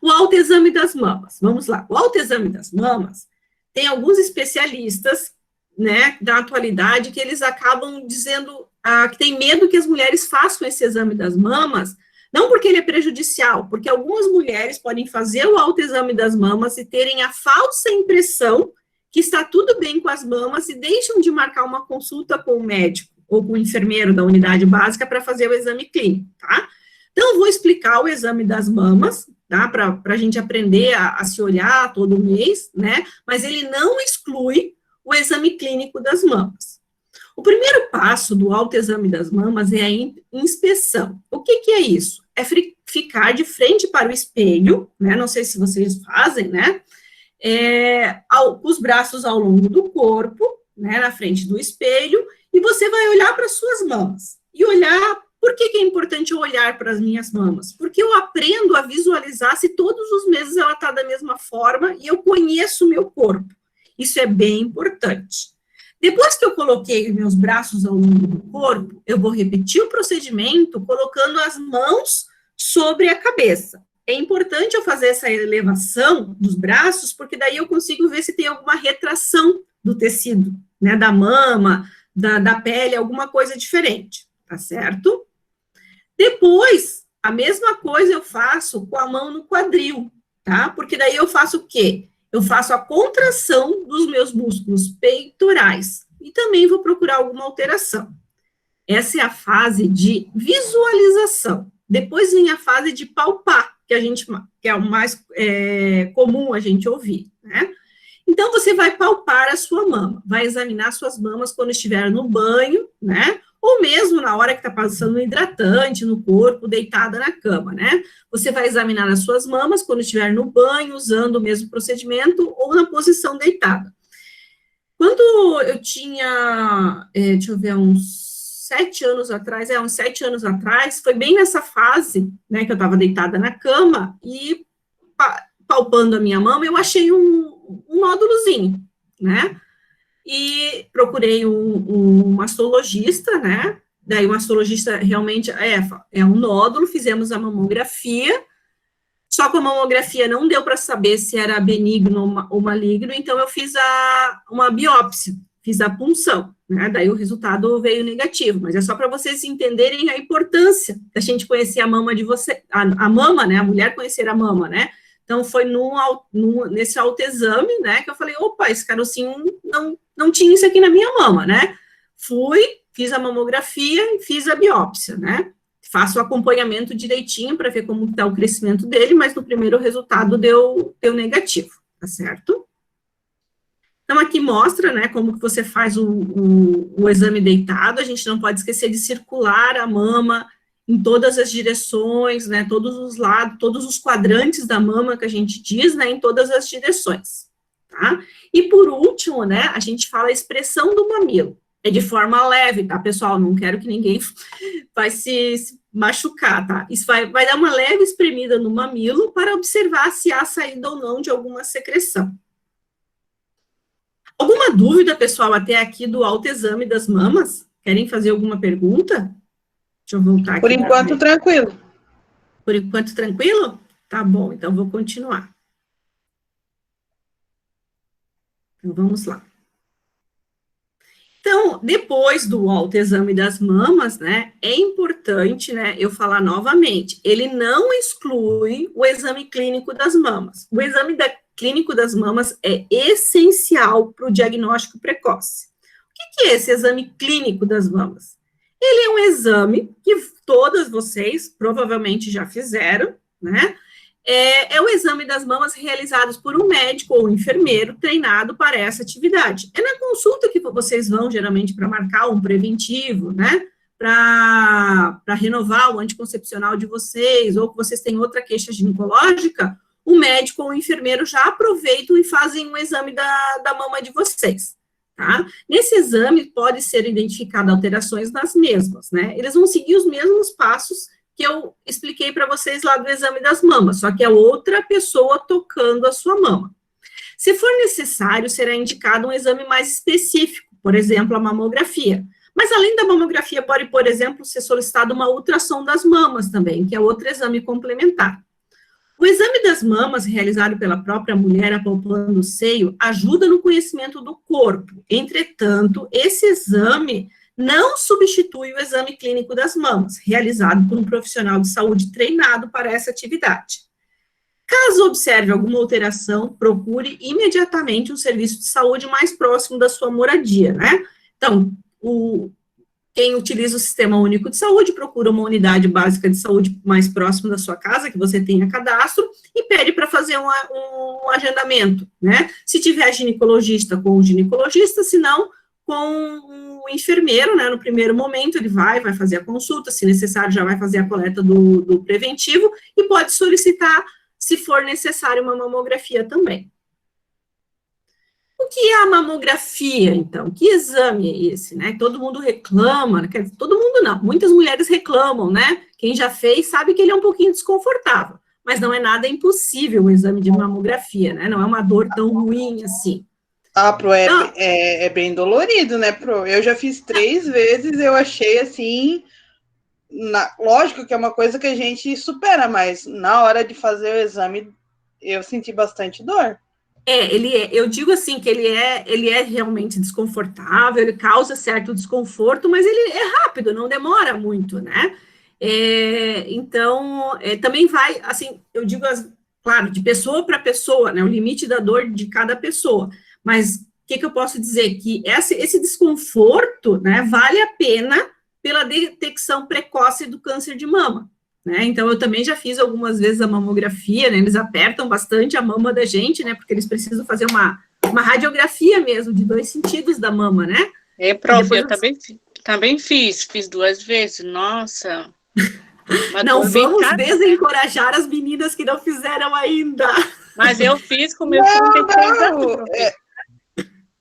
O autoexame das mamas, vamos lá, o autoexame das mamas, tem alguns especialistas, né, da atualidade, que eles acabam dizendo que tem medo que as mulheres façam esse exame das mamas, não porque ele é prejudicial, porque algumas mulheres podem fazer o autoexame das mamas e terem a falsa impressão que está tudo bem com as mamas e deixam de marcar uma consulta com o médico ou com o enfermeiro da unidade básica para fazer o exame clínico, tá? Então, eu vou explicar o exame das mamas, tá? Para a gente aprender a se olhar todo mês, né? Mas ele não exclui o exame clínico das mamas. O primeiro passo do autoexame das mamas é a inspeção. O que é isso? É ficar de frente para o espelho, né? Não sei se vocês fazem, né? Com os braços ao longo do corpo, né? Na frente do espelho, e você vai olhar para as suas mamas. E olhar, por que é importante eu olhar para as minhas mamas? Porque eu aprendo a visualizar se todos os meses ela está da mesma forma e eu conheço o meu corpo. Isso é bem importante. Depois que eu coloquei meus braços ao longo do corpo, eu vou repetir o procedimento colocando as mãos sobre a cabeça. É importante eu fazer essa elevação dos braços, porque daí eu consigo ver se tem alguma retração do tecido, né, da mama, da pele, alguma coisa diferente, tá certo? Depois, a mesma coisa eu faço com a mão no quadril, tá? Porque daí eu faço o quê? Eu faço a contração dos meus músculos peitorais e também vou procurar alguma alteração. Essa é a fase de visualização. Depois vem a fase de palpar, que é o mais comum a gente ouvir, né? Então, você vai palpar a sua mama, vai examinar suas mamas quando estiver no banho, né? Ou mesmo na hora que está passando um hidratante no corpo, deitada na cama, né? Você vai examinar as suas mamas quando estiver no banho, usando o mesmo procedimento, ou na posição deitada. Quando eu tinha, deixa eu ver, uns 7 anos atrás, foi bem nessa fase, né, que eu estava deitada na cama, e palpando a minha mama, eu achei um nódulozinho, né? E procurei um mastologista, né? Daí o mastologista realmente é um nódulo, fizemos a mamografia, só que a mamografia não deu para saber se era benigno ou maligno, então eu fiz uma biópsia, fiz a punção, né? Daí o resultado veio negativo, mas é só para vocês entenderem a importância da gente conhecer a mama de você, a mama, né? A mulher conhecer a mama, né? Então, foi nesse autoexame, né, que eu falei, opa, esse carocinho não tinha isso aqui na minha mama, né? Fiz a mamografia e fiz a biópsia, né? Faço o acompanhamento direitinho para ver como está o crescimento dele, mas no primeiro resultado deu negativo, tá certo? Então, aqui mostra, né, como que você faz o exame deitado. A gente não pode esquecer de circular a mama em todas as direções, né, todos os lados, todos os quadrantes da mama que a gente diz, né, em todas as direções, tá? E por último, né, a gente fala a expressão do mamilo. É de forma leve, tá, pessoal? Não quero que ninguém vai se machucar, tá? Isso vai dar uma leve espremida no mamilo para observar se há saída ou não de alguma secreção. Alguma dúvida, pessoal, até aqui do autoexame das mamas? Querem fazer alguma pergunta? Deixa eu voltar aqui. Por enquanto, tranquilo. Por enquanto, tranquilo? Tá bom, então vou continuar. Então, vamos lá. Então, depois do autoexame das mamas, né, é importante, né, eu falar novamente, ele não exclui o exame clínico das mamas. O exame clínico das mamas é essencial para o diagnóstico precoce. O que é esse exame clínico das mamas? Ele é um exame que todas vocês provavelmente já fizeram, né? É o exame das mamas realizados por um médico ou um enfermeiro treinado para essa atividade. É na consulta que vocês vão, geralmente, para marcar um preventivo, né? Para renovar o anticoncepcional de vocês, ou que vocês têm outra queixa ginecológica, o médico ou o enfermeiro já aproveitam e fazem um exame da mama de vocês. Tá? Nesse exame, pode ser identificado alterações nas mesmas, né? Eles vão seguir os mesmos passos que eu expliquei para vocês lá do exame das mamas, só que é outra pessoa tocando a sua mama. Se for necessário, será indicado um exame mais específico, por exemplo, a mamografia. Mas além da mamografia, pode, por exemplo, ser solicitado uma ultrassom das mamas também, que é outro exame complementar. O exame das mamas, realizado pela própria mulher apalpando o seio, ajuda no conhecimento do corpo. Entretanto, esse exame não substitui o exame clínico das mamas, realizado por um profissional de saúde treinado para essa atividade. Caso observe alguma alteração, procure imediatamente um serviço de saúde mais próximo da sua moradia, né? Então, quem utiliza o Sistema Único de Saúde, procura uma unidade básica de saúde mais próxima da sua casa, que você tenha cadastro, e pede para fazer um agendamento, né? Se tiver ginecologista, com o ginecologista, se não, com o enfermeiro, né? No primeiro momento, ele vai fazer a consulta, se necessário, já vai fazer a coleta do preventivo, e pode solicitar, se for necessário, uma mamografia também. O que é a mamografia, então? Que exame é esse, né? Todo mundo reclama, quer dizer, todo mundo não, muitas mulheres reclamam, né? Quem já fez sabe que ele é um pouquinho desconfortável, mas não é nada impossível o exame de mamografia, né? Não é uma dor tão ruim assim. Ah, Pro, é bem dolorido, né, Pro? Eu já fiz 3 vezes, eu achei assim... lógico que é uma coisa que a gente supera, mas na hora de fazer o exame, eu senti bastante dor. Eu digo assim, que ele é realmente desconfortável, ele causa certo desconforto, mas ele é rápido, não demora muito, né? Então, também vai, assim, eu digo, claro, de pessoa para pessoa, né? O limite da dor de cada pessoa, mas o que eu posso dizer? Que esse desconforto, né, vale a pena pela detecção precoce do câncer de mama, né? Então, eu também já fiz algumas vezes a mamografia, né? Eles apertam bastante a mama da gente, né? Porque eles precisam fazer uma radiografia mesmo, de 2 sentidos da mama, né? Prof, eu também fiz 2 vezes, nossa. Não vamos desencorajar as meninas que não fizeram ainda. Mas eu fiz com meus 36 anos,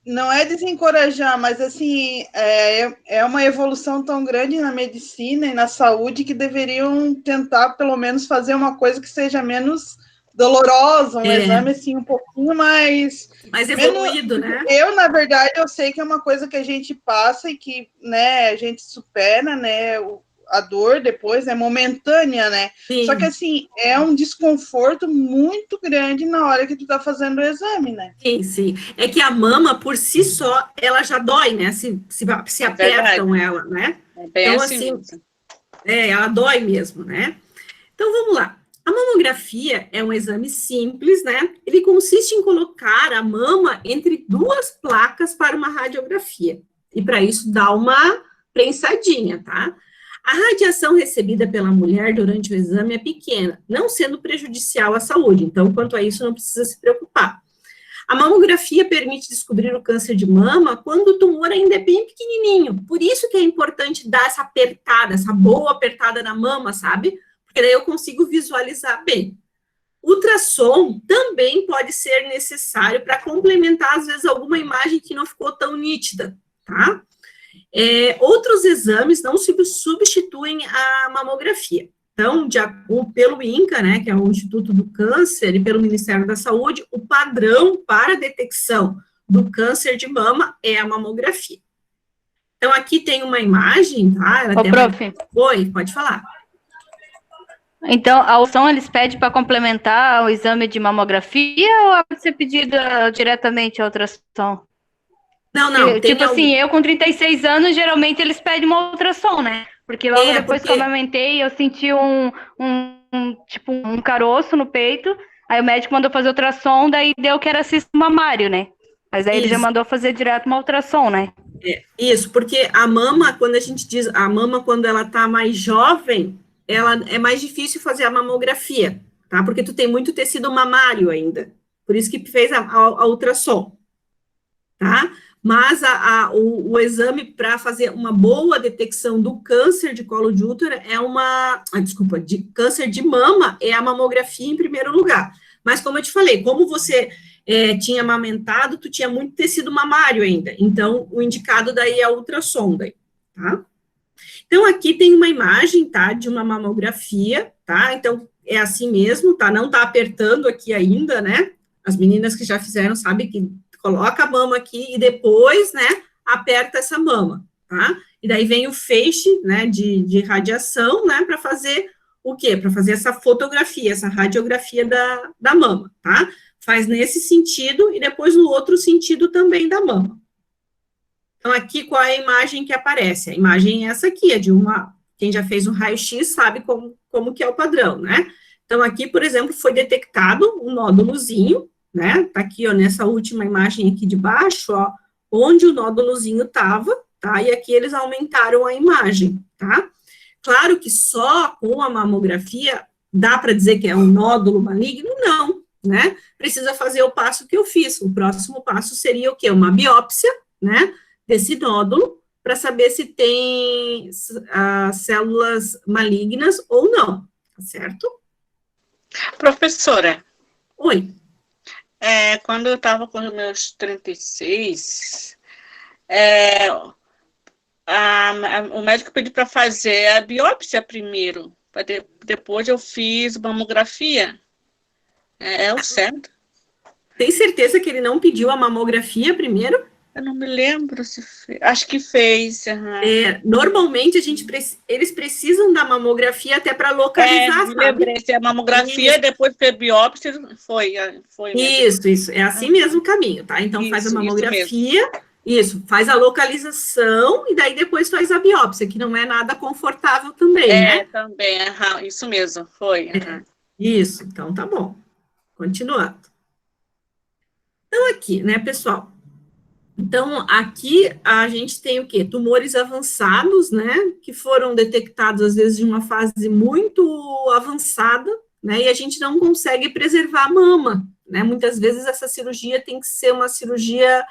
não é desencorajar, mas assim, é uma evolução tão grande na medicina e na saúde que deveriam tentar, pelo menos, fazer uma coisa que seja menos dolorosa, um exame assim um pouquinho mais evoluído, né? Na verdade, eu sei que é uma coisa que a gente passa e que, né, a gente supera, né, a dor depois é momentânea, né? Sim. Só que, assim, é um desconforto muito grande na hora que tu tá fazendo o exame, né? Sim, sim. É que a mama, por si só, ela já dói, né? Se apertam ela, né? Então, assim, ela dói mesmo, né? Então, vamos lá. A mamografia é um exame simples, né? Ele consiste em colocar a mama entre 2 placas para uma radiografia. E, para isso, dá uma prensadinha, tá? A radiação recebida pela mulher durante o exame é pequena, não sendo prejudicial à saúde, então, quanto a isso, não precisa se preocupar. A mamografia permite descobrir o câncer de mama quando o tumor ainda é bem pequenininho, por isso que é importante dar essa apertada, essa boa apertada na mama, sabe? Porque daí eu consigo visualizar bem. Ultrassom também pode ser necessário para complementar, às vezes, alguma imagem que não ficou tão nítida, tá? Outros exames não substituem a mamografia. Então, pelo INCA, né, que é o Instituto do Câncer, e pelo Ministério da Saúde, o padrão para a detecção do câncer de mama é a mamografia. Então, aqui tem uma imagem, tá? Prof. Oi, pode falar. Então, a ultrassom eles pedem para complementar o exame de mamografia ou pode ser pedida diretamente a ultrassom? Não. Tipo assim, eu com 36 anos, geralmente eles pedem uma ultrassom, né? Porque logo depois que eu amamentei, eu senti tipo um caroço no peito, aí o médico mandou fazer ultrassom, daí deu que era cisto mamário, né? Mas aí ele já mandou fazer direto uma ultrassom, né? Isso, porque a mama, quando a gente diz, a mama quando ela tá mais jovem, ela é mais difícil fazer a mamografia, tá? Porque tu tem muito tecido mamário ainda, por isso que fez a ultrassom, tá? Mas o exame para fazer uma boa detecção do câncer de colo de útero de câncer de mama é a mamografia em primeiro lugar. Mas como eu te falei, como você tinha amamentado, tu tinha muito tecido mamário ainda, então o indicado daí é a ultrassom, daí, tá? Então aqui tem uma imagem, tá, de uma mamografia, tá? Então é assim mesmo, tá? Não tá apertando aqui ainda, né? As meninas que já fizeram sabem que coloca a mama aqui e depois, né, aperta essa mama, tá? E daí vem o feixe, né, de radiação, né, para fazer o quê? Para fazer essa fotografia, essa radiografia da mama, tá? Faz nesse sentido e depois no outro sentido também da mama. Então, aqui, qual é a imagem que aparece? A imagem é essa aqui, é de quem já fez um raio-x sabe como que é o padrão, né? Então, aqui, por exemplo, foi detectado um nódulozinho, né, tá aqui, ó, nessa última imagem aqui de baixo, ó, onde o nódulozinho tava, tá, e aqui eles aumentaram a imagem, tá. Claro que só com a mamografia dá para dizer que é um nódulo maligno? Não, né, precisa fazer o passo que eu fiz, o próximo passo seria o quê? Uma biópsia, né, desse nódulo, para saber se tem células malignas ou não, tá certo? Professora. Oi. Quando eu estava com os meus 36, o médico pediu para fazer a biópsia primeiro, depois eu fiz mamografia. É o certo? Tem certeza que ele não pediu a mamografia primeiro? Eu não me lembro se fez. Acho que fez. Uhum. Normalmente, eles precisam da mamografia até para localizar, sabe? Lembrei, se a mamografia e depois foi biópsia, foi mesmo. Isso, é assim mesmo o caminho, tá? Então, faz a mamografia, faz a localização e daí depois faz a biópsia, que não é nada confortável também, né? Também, isso mesmo, foi. Isso, então tá bom. Continuando. Então, aqui, né, pessoal? Então, aqui a gente tem o quê? Tumores avançados, né, que foram detectados, às vezes, em uma fase muito avançada, né, e a gente não consegue preservar a mama, né, muitas vezes essa cirurgia tem que ser uma cirurgia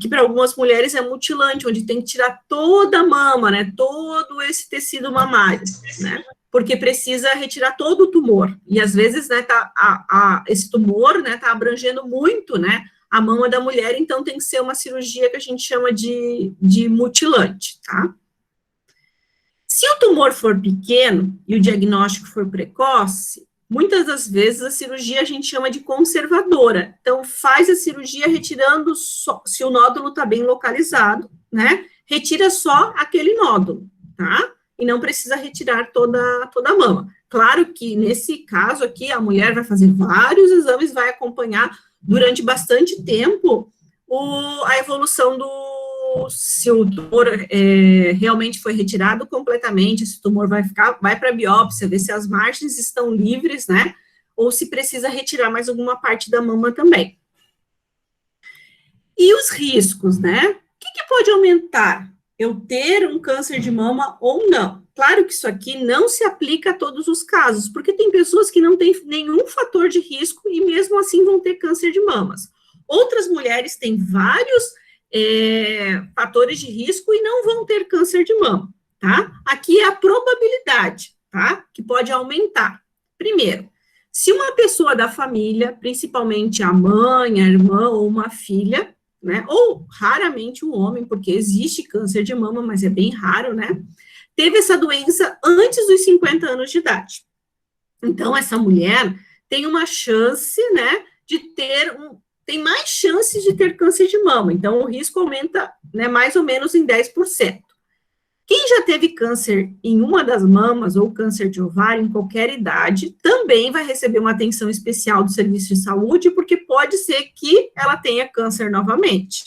que para algumas mulheres é mutilante, onde tem que tirar toda a mama, né, todo esse tecido mamário, né, porque precisa retirar todo o tumor, e às vezes, né, esse tumor, né, tá abrangendo muito, né, a mama da mulher, então tem que ser uma cirurgia que a gente chama de mutilante, tá? Se o tumor for pequeno e o diagnóstico for precoce, muitas das vezes a cirurgia a gente chama de conservadora. Então, faz a cirurgia retirando só, se o nódulo está bem localizado, né? Retira só aquele nódulo, tá? E não precisa retirar toda a mama. Claro que, nesse caso aqui, a mulher vai fazer vários exames, vai acompanhar durante bastante tempo a evolução se o tumor realmente foi retirado completamente, se o tumor vai para a biópsia, ver se as margens estão livres, né, ou se precisa retirar mais alguma parte da mama também. E os riscos, né? O que pode aumentar? Eu ter um câncer de mama ou não? Claro que isso aqui não se aplica a todos os casos, porque tem pessoas que não têm nenhum fator de risco e mesmo assim vão ter câncer de mamas. Outras mulheres têm vários fatores de risco e não vão ter câncer de mama, tá? Aqui é a probabilidade, tá? Que pode aumentar. Primeiro, se uma pessoa da família, principalmente a mãe, a irmã ou uma filha, né, ou raramente um homem, porque existe câncer de mama, mas é bem raro, né, teve essa doença antes dos 50 anos de idade. Então, essa mulher tem uma chance, né, de tem mais chances de ter câncer de mama, então o risco aumenta, né, mais ou menos em 10%. Quem já teve câncer em uma das mamas ou câncer de ovário em qualquer idade, também vai receber uma atenção especial do serviço de saúde, porque pode ser que ela tenha câncer novamente.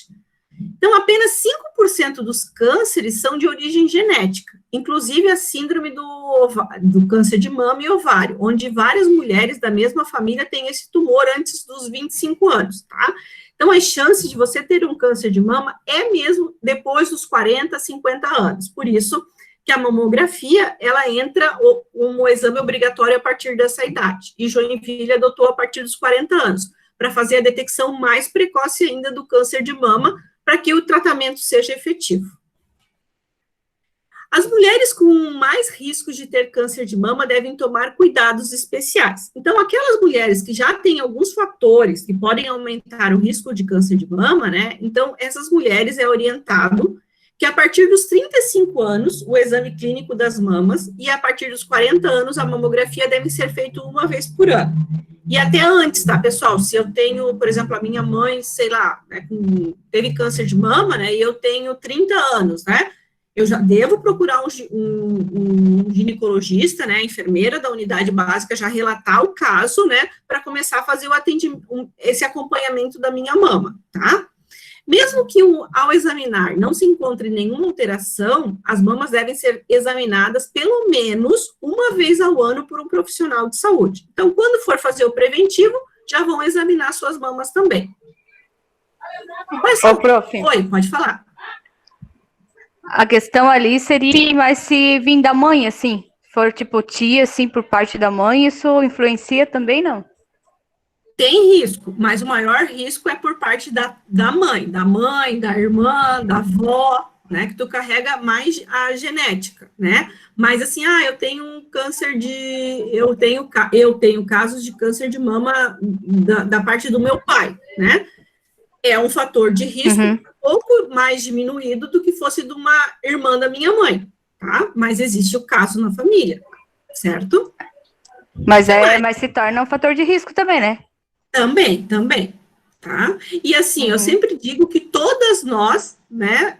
Então, apenas 5% dos cânceres são de origem genética, inclusive a síndrome do câncer de mama e ovário, onde várias mulheres da mesma família têm esse tumor antes dos 25 anos, tá? Então, as chances de você ter um câncer de mama é mesmo depois dos 40, 50 anos. Por isso que a mamografia, ela entra um exame obrigatório a partir dessa idade. E Joinville adotou a partir dos 40 anos, para fazer a detecção mais precoce ainda do câncer de mama, para que o tratamento seja efetivo. As mulheres com mais riscos de ter câncer de mama devem tomar cuidados especiais. Então, aquelas mulheres que já têm alguns fatores que podem aumentar o risco de câncer de mama, né? Então, essas mulheres é orientado que a partir dos 35 anos, o exame clínico das mamas, e a partir dos 40 anos, a mamografia deve ser feita uma vez por ano. E até antes, tá, pessoal? Se eu tenho, por exemplo, a minha mãe, sei lá, né, teve câncer de mama, né, e eu tenho 30 anos, né, eu já devo procurar um ginecologista, né, enfermeira da unidade básica, já relatar o caso, né, para começar a fazer esse acompanhamento da minha mama, tá? Mesmo que ao examinar não se encontre nenhuma alteração, as mamas devem ser examinadas pelo menos uma vez ao ano por um profissional de saúde. Então, quando for fazer o preventivo, já vão examinar suas mamas também. Mas, prof. Oi, pode falar. A questão ali seria, mas se vir da mãe, assim, for tipo tia, assim, por parte da mãe, isso influencia também, não? Tem risco, mas o maior risco é por parte da mãe, da irmã, da avó, né, que tu carrega mais a genética, né, mas assim, eu tenho um câncer eu tenho casos de câncer de mama da parte do meu pai, né, é um fator de risco um pouco mais diminuído do que fosse de uma irmã da minha mãe, tá, mas existe o caso na família, certo? Mas se torna um fator de risco também, né? Também, tá? E assim, eu sempre digo que todas nós, né,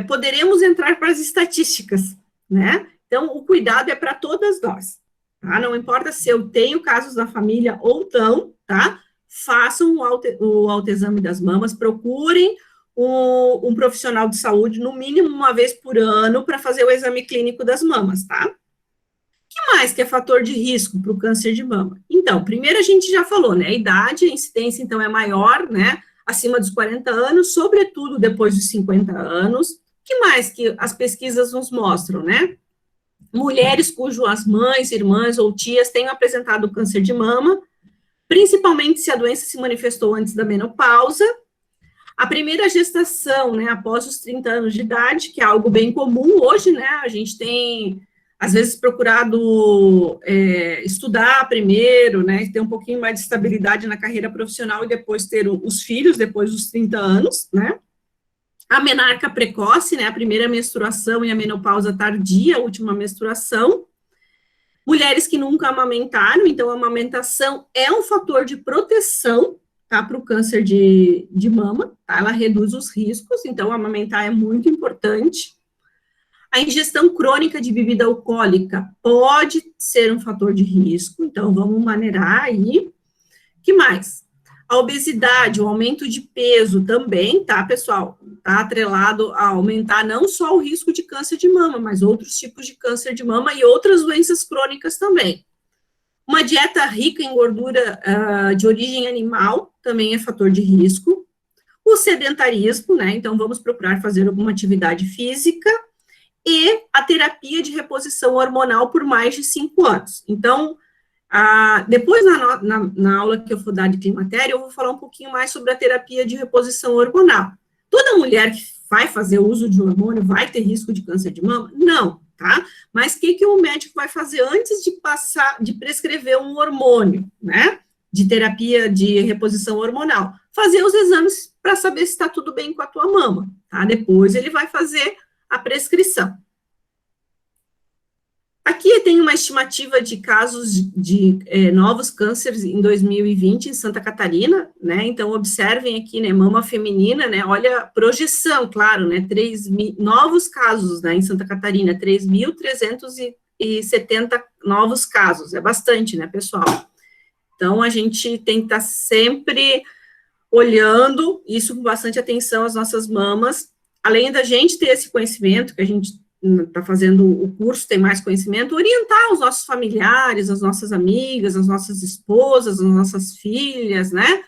poderemos entrar para as estatísticas, né? Então, o cuidado é para todas nós, tá? Não importa se eu tenho casos na família ou não, tá? Façam o autoexame das mamas, procurem um profissional de saúde, no mínimo uma vez por ano, para fazer o exame clínico das mamas, tá? O que mais que é fator de risco para o câncer de mama? Então, primeiro a gente já falou, né, a idade, a incidência, então, é maior, né, acima dos 40 anos, sobretudo depois dos 50 anos. Que mais que as pesquisas nos mostram, né? Mulheres cujas mães, irmãs ou tias tenham apresentado câncer de mama, principalmente se a doença se manifestou antes da menopausa. A primeira gestação, né, após os 30 anos de idade, que é algo bem comum hoje, né, a gente tem, às vezes, procurado estudar primeiro, né, ter um pouquinho mais de estabilidade na carreira profissional e depois ter os filhos, depois dos 30 anos, né. A menarca precoce, né, a primeira menstruação e a menopausa tardia, a última menstruação. Mulheres que nunca amamentaram, então a amamentação é um fator de proteção, tá, para o câncer de mama, tá? Ela reduz os riscos, então amamentar é muito importante. A ingestão crônica de bebida alcoólica pode ser um fator de risco, então vamos maneirar aí. Que mais? A obesidade, o aumento de peso também, tá, pessoal? Tá atrelado a aumentar não só o risco de câncer de mama, mas outros tipos de câncer de mama e outras doenças crônicas também. Uma dieta rica em gordura de origem animal também é fator de risco. O sedentarismo, né? Então, vamos procurar fazer alguma atividade física. E a terapia de reposição hormonal por mais de 5 anos. Então, depois na aula que eu for dar de climatério, eu vou falar um pouquinho mais sobre a terapia de reposição hormonal. Toda mulher que vai fazer uso de hormônio vai ter risco de câncer de mama? Não, tá? Mas o que o médico vai fazer antes de prescrever um hormônio, né? De terapia de reposição hormonal? Fazer os exames para saber se está tudo bem com a tua mama, tá? Depois ele vai fazer a prescrição. Aqui tem uma estimativa de casos de novos cânceres em 2020 em Santa Catarina, né, então observem aqui, né, mama feminina, né, olha a projeção, claro, né, 3.000 novos casos, né, em Santa Catarina, 3.370 novos casos, é bastante, né, pessoal? Então, a gente tem que estar sempre olhando isso com bastante atenção às nossas mamas, além da gente ter esse conhecimento, que a gente está fazendo o curso, tem mais conhecimento, orientar os nossos familiares, as nossas amigas, as nossas esposas, as nossas filhas, né,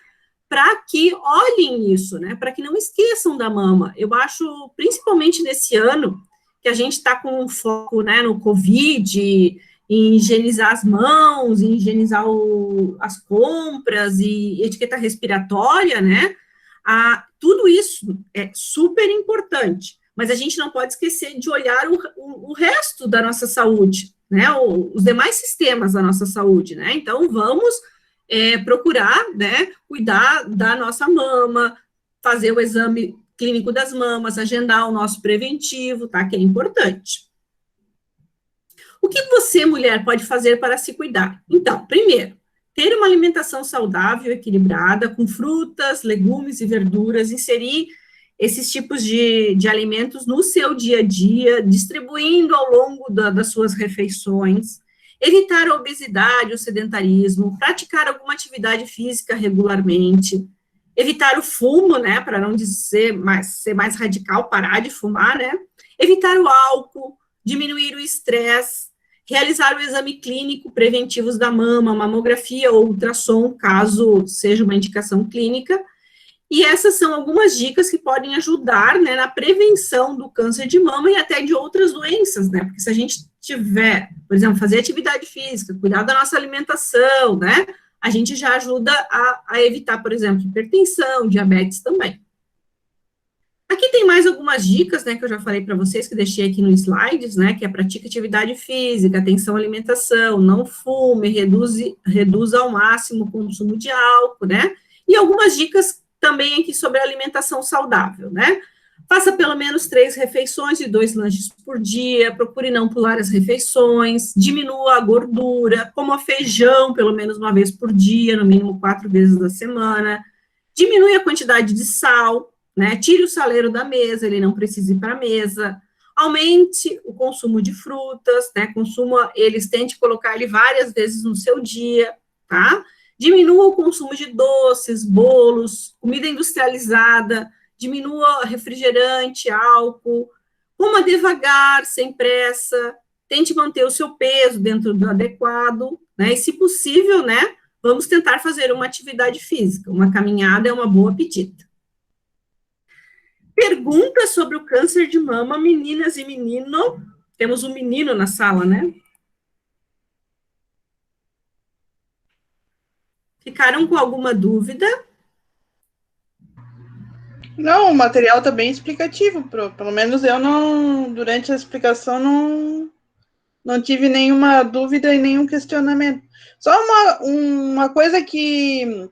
para que olhem isso, né, para que não esqueçam da mama. Eu acho, principalmente nesse ano, que a gente está com um foco, né, no Covid, em higienizar as mãos, em higienizar as compras e etiqueta respiratória, né, tudo isso é super importante. Mas a gente não pode esquecer de olhar o resto da nossa saúde, né, os demais sistemas da nossa saúde, né, então vamos procurar, né, cuidar da nossa mama, fazer o exame clínico das mamas, agendar o nosso preventivo, tá, que é importante. O que você, mulher, pode fazer para se cuidar? Então, primeiro, ter uma alimentação saudável, equilibrada, com frutas, legumes e verduras, inserir esses tipos de alimentos no seu dia a dia, distribuindo ao longo das suas refeições, evitar a obesidade, o sedentarismo, praticar alguma atividade física regularmente, evitar o fumo, né, para não ser mais radical, parar de fumar, né, evitar o álcool, diminuir o estresse, realizar o exame clínico preventivos da mama, mamografia ou ultrassom, caso seja uma indicação clínica. E essas são algumas dicas que podem ajudar, né, na prevenção do câncer de mama e até de outras doenças, né, porque se a gente tiver, por exemplo, fazer atividade física, cuidar da nossa alimentação, né, a gente já ajuda a evitar, por exemplo, hipertensão, diabetes também. Aqui tem mais algumas dicas, né, que eu já falei para vocês, que deixei aqui no slides, né, que é pratique atividade física, atenção à alimentação, não fume, reduza ao máximo o consumo de álcool, né, e algumas dicas também aqui sobre a alimentação saudável, né? Faça pelo menos 3 refeições e 2 lanches por dia, procure não pular as refeições, diminua a gordura, coma feijão pelo menos uma vez por dia, no mínimo 4 vezes da semana, diminui a quantidade de sal, né? Tire o saleiro da mesa, ele não precisa ir para a mesa, aumente o consumo de frutas, né? Consuma eles, tente colocar ele várias vezes no seu dia, tá? Diminua o consumo de doces, bolos, comida industrializada, diminua refrigerante, álcool, coma devagar, sem pressa, tente manter o seu peso dentro do adequado, né, e se possível, né, vamos tentar fazer uma atividade física, uma caminhada é uma boa pedida. perguntas sobre o câncer de mama, meninas e menino? Temos um menino na sala, né? Ficaram com alguma dúvida? Não, o material está bem explicativo. Pelo menos eu não, durante a explicação, não tive nenhuma dúvida e nenhum questionamento. Só uma coisa que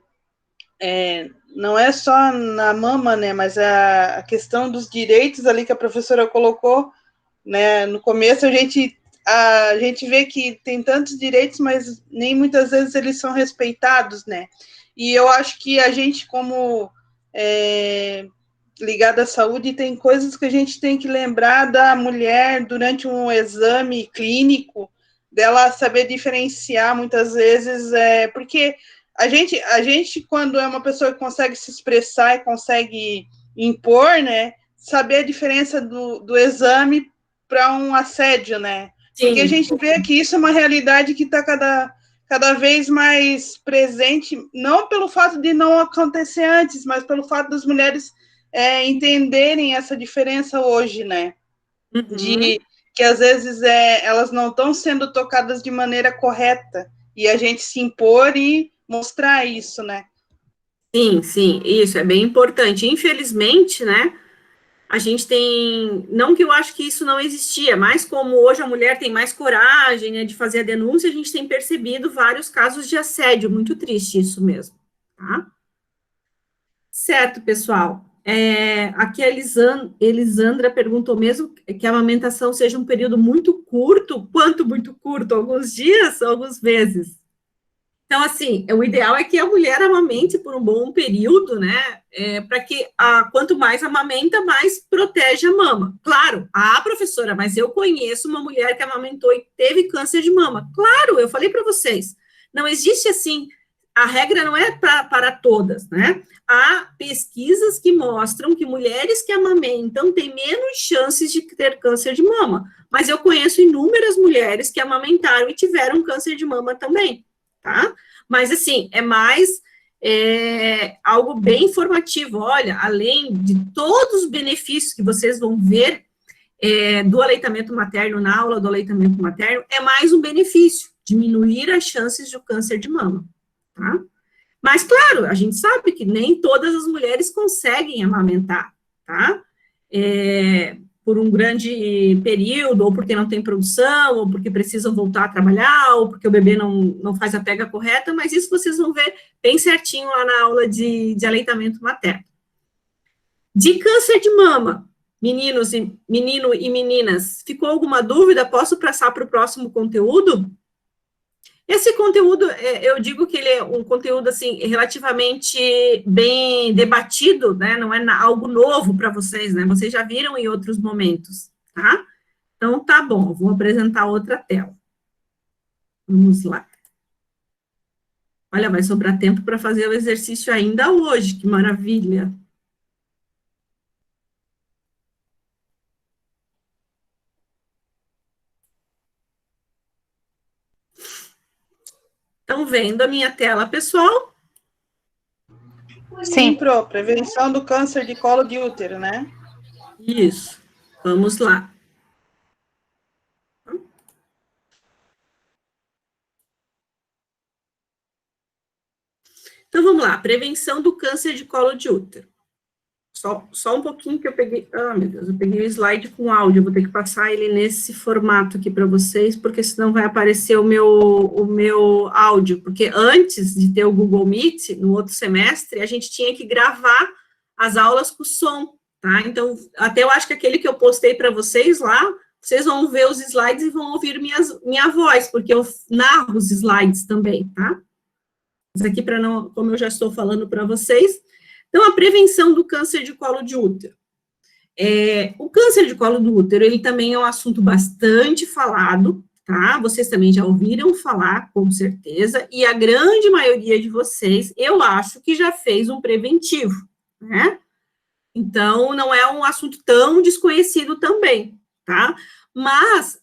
não é só na mama, né, mas a questão dos direitos ali que a professora colocou, né, no começo a gente vê que tem tantos direitos, mas nem muitas vezes eles são respeitados, né, e eu acho que a gente, como ligada à saúde, tem coisas que a gente tem que lembrar da mulher durante um exame clínico, dela saber diferenciar muitas vezes, porque a gente, quando é uma pessoa que consegue se expressar e consegue impor, né, saber a diferença do exame para um assédio, né? Sim. Porque a gente vê que isso é uma realidade que está cada vez mais presente, não pelo fato de não acontecer antes, mas pelo fato das mulheres entenderem essa diferença hoje, né? Uhum. De que às vezes elas não estão sendo tocadas de maneira correta, e a gente se impor e mostrar isso, né? Sim, sim, isso é bem importante. Infelizmente, né, a gente tem, não que eu acho que isso não existia, mas como hoje a mulher tem mais coragem, né, de fazer a denúncia, a gente tem percebido vários casos de assédio, muito triste isso mesmo, tá? Certo, pessoal. Aqui a Elisandra perguntou mesmo que a amamentação seja um período muito curto. Quanto muito curto? Alguns dias, alguns meses? Então, assim, o ideal é que a mulher amamente por um bom período, né, para que quanto mais amamenta, mais protege a mama. Claro, professora, mas eu conheço uma mulher que amamentou e teve câncer de mama. Claro, eu falei para vocês, não existe assim, a regra não é para todas, né? Há pesquisas que mostram que mulheres que amamentam têm menos chances de ter câncer de mama, mas eu conheço inúmeras mulheres que amamentaram e tiveram câncer de mama também. Tá? Mas, assim, é mais algo bem informativo. Olha, além de todos os benefícios que vocês vão ver do aleitamento materno, na aula do aleitamento materno, é mais um benefício, diminuir as chances de câncer de mama, tá? Mas, claro, a gente sabe que nem todas as mulheres conseguem amamentar, tá? Por um grande período, ou porque não tem produção, ou porque precisam voltar a trabalhar, ou porque o bebê não faz a pega correta, mas isso vocês vão ver bem certinho lá na aula de aleitamento materno. De câncer de mama, menino e meninas, ficou alguma dúvida? Posso passar para o próximo conteúdo? Esse conteúdo, eu digo que ele é um conteúdo, assim, relativamente bem debatido, né, não é algo novo para vocês, né, vocês já viram em outros momentos, tá? Então, tá bom, vou apresentar outra tela. Vamos lá. Olha, vai sobrar tempo para fazer o exercício ainda hoje, que maravilha. Estão vendo a minha tela, pessoal? Sim, Pro, prevenção do câncer de colo de útero, né? Isso. Vamos lá. Então, vamos lá. Prevenção do câncer de colo de útero. Só um pouquinho que eu peguei... Ah, meu Deus, eu peguei o slide com áudio. Eu vou ter que passar ele nesse formato aqui para vocês, porque senão vai aparecer o meu áudio. Porque antes de ter o Google Meet, no outro semestre, a gente tinha que gravar as aulas com som, tá? Então, até eu acho que aquele que eu postei para vocês lá, vocês vão ver os slides e vão ouvir minha voz, porque eu narro os slides também, tá? Isso aqui, para não... Como eu já estou falando para vocês... Então, a prevenção do câncer de colo de útero. O câncer de colo do útero, ele também é um assunto bastante falado, tá? Vocês também já ouviram falar, com certeza, e a grande maioria de vocês, eu acho que já fez um preventivo, né? Então, não é um assunto tão desconhecido também, tá? Mas...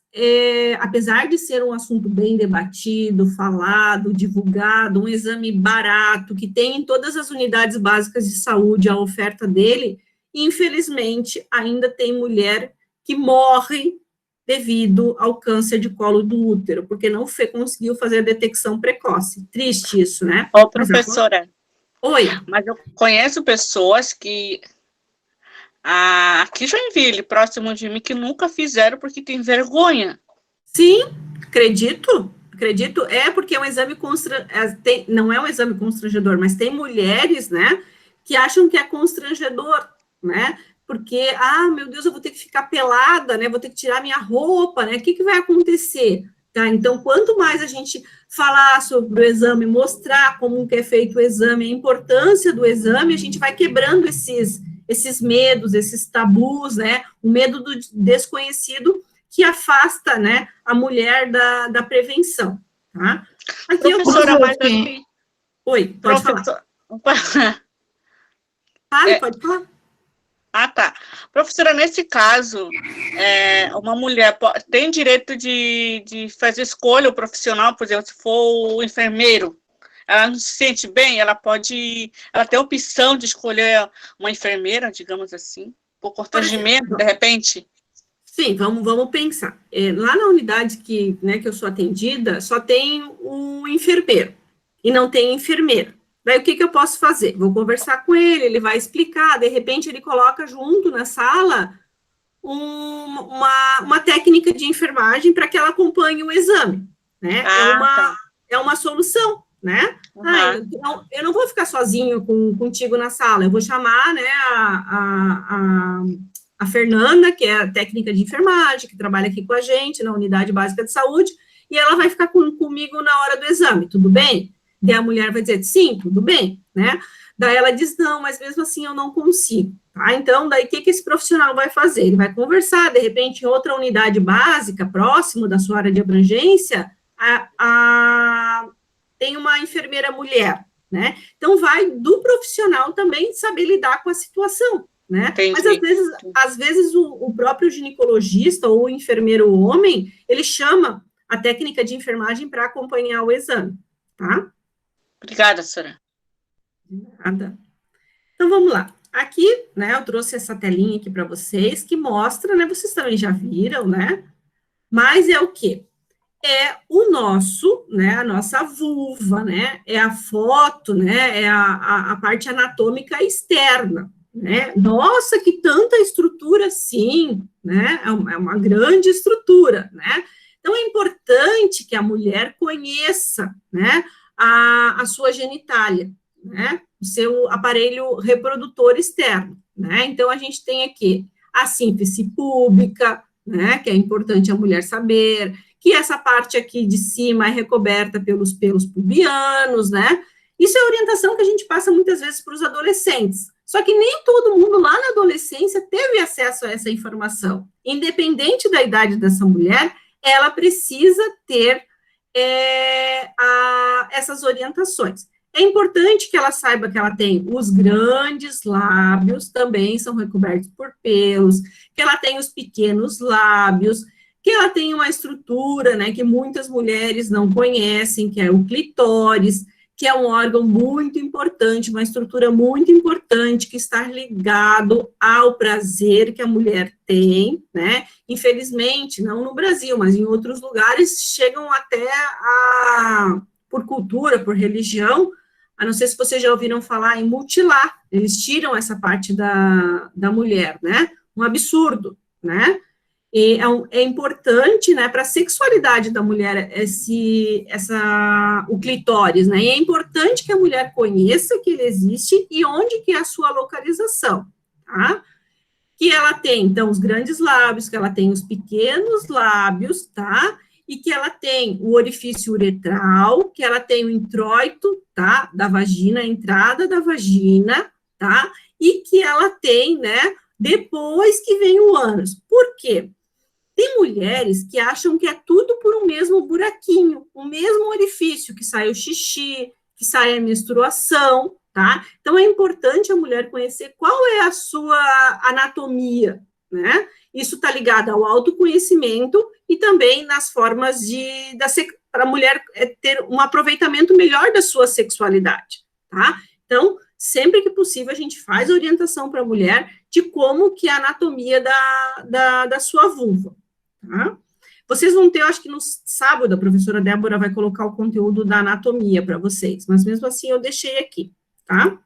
apesar de ser um assunto bem debatido, falado, divulgado, um exame barato, que tem em todas as unidades básicas de saúde a oferta dele, infelizmente, ainda tem mulher que morre devido ao câncer de colo do útero, porque não conseguiu fazer a detecção precoce. Triste isso, né? Ô, professora. Oi. Mas eu conheço pessoas que, aqui em Joinville, próximo de mim, que nunca fizeram porque tem vergonha. Sim, acredito, porque é um exame não é um exame constrangedor, mas tem mulheres, né, que acham que é constrangedor, né, porque, meu Deus, eu vou ter que ficar pelada, né, vou ter que tirar minha roupa, né, o que vai acontecer? Tá? Então, quanto mais a gente falar sobre o exame, mostrar como que é feito o exame, a importância do exame, a gente vai quebrando esses medos, esses tabus, né, o medo do desconhecido, que afasta, né, a mulher da prevenção, tá? Aqui professora, mas aqui... Oi, pode falar. Pode falar. Tá. Professora, nesse caso, uma mulher tem direito de fazer escolha, o profissional, por exemplo, se for o enfermeiro, ela não se sente bem, ela tem a opção de escolher uma enfermeira, digamos assim, por constrangimento, de repente? Sim, vamos pensar. Lá na unidade que eu sou atendida, só tem um enfermeiro e não tem enfermeira. Daí, o que eu posso fazer? Vou conversar com ele vai explicar, de repente ele coloca junto na sala uma técnica de enfermagem para que ela acompanhe o exame, né? É uma solução, né? Uhum. Eu não vou ficar sozinho contigo na sala, eu vou chamar, né, a Fernanda, que é a técnica de enfermagem, que trabalha aqui com a gente na unidade básica de saúde, e ela vai ficar comigo na hora do exame, tudo bem? Daí a mulher vai dizer, sim, tudo bem, né? Daí ela diz, não, mas mesmo assim eu não consigo, tá? Então, daí o que esse profissional vai fazer? Ele vai conversar, de repente, em outra unidade básica, próximo da sua área de abrangência, tem uma enfermeira mulher, né? Então, vai do profissional também saber lidar com a situação, né? Entendi. Mas, às vezes o próprio ginecologista ou o enfermeiro homem, ele chama a técnica de enfermagem para acompanhar o exame, tá? Obrigada, senhora. Nada. Então, vamos lá. Aqui, né, eu trouxe essa telinha aqui para vocês, que mostra, né, vocês também já viram, né, mas é o quê? É o nosso, né, a nossa vulva, né, é a foto, né, é a parte anatômica externa, né, nossa, que tanta estrutura, sim, né, é uma grande estrutura, né, então é importante que a mulher conheça, né, a sua genitália, né, o seu aparelho reprodutor externo, né, então a gente tem aqui a sínfise púbica, né, que é importante a mulher saber, que essa parte aqui de cima é recoberta pelos pelos pubianos, né, isso é orientação que a gente passa muitas vezes para os adolescentes, só que nem todo mundo lá na adolescência teve acesso a essa informação, independente da idade dessa mulher, ela precisa ter essas orientações. É importante que ela saiba que ela tem os grandes lábios, também são recobertos por pelos, que ela tem os pequenos lábios, que ela tem uma estrutura, né, que muitas mulheres não conhecem, que é o clitóris, que é um órgão muito importante, uma estrutura muito importante, que está ligado ao prazer que a mulher tem, né, infelizmente, não no Brasil, mas em outros lugares, chegam até por cultura, por religião, a não ser se vocês já ouviram falar em mutilar, eles tiram essa parte da mulher, né, um absurdo, né, e é importante, né, para a sexualidade da mulher, o clitóris, né, e é importante que a mulher conheça que ele existe e onde que é a sua localização, tá? Que ela tem, então, os grandes lábios, que ela tem os pequenos lábios, tá? E que ela tem o orifício uretral, que ela tem o introito, tá? Da vagina, a entrada da vagina, tá? E que ela tem, né, depois que vem o ânus. Por quê? Tem mulheres que acham que é tudo por um mesmo buraquinho, o mesmo orifício, que sai o xixi, que sai a menstruação, tá? Então, é importante a mulher conhecer qual é a sua anatomia, né? Isso está ligado ao autoconhecimento e também nas formas para a mulher ter um aproveitamento melhor da sua sexualidade, tá? Então, sempre que possível, a gente faz orientação para a mulher de como que é a anatomia da sua vulva, tá? Vocês vão ter, eu acho que no sábado, a professora Débora vai colocar o conteúdo da anatomia para vocês, mas mesmo assim eu deixei aqui, tá?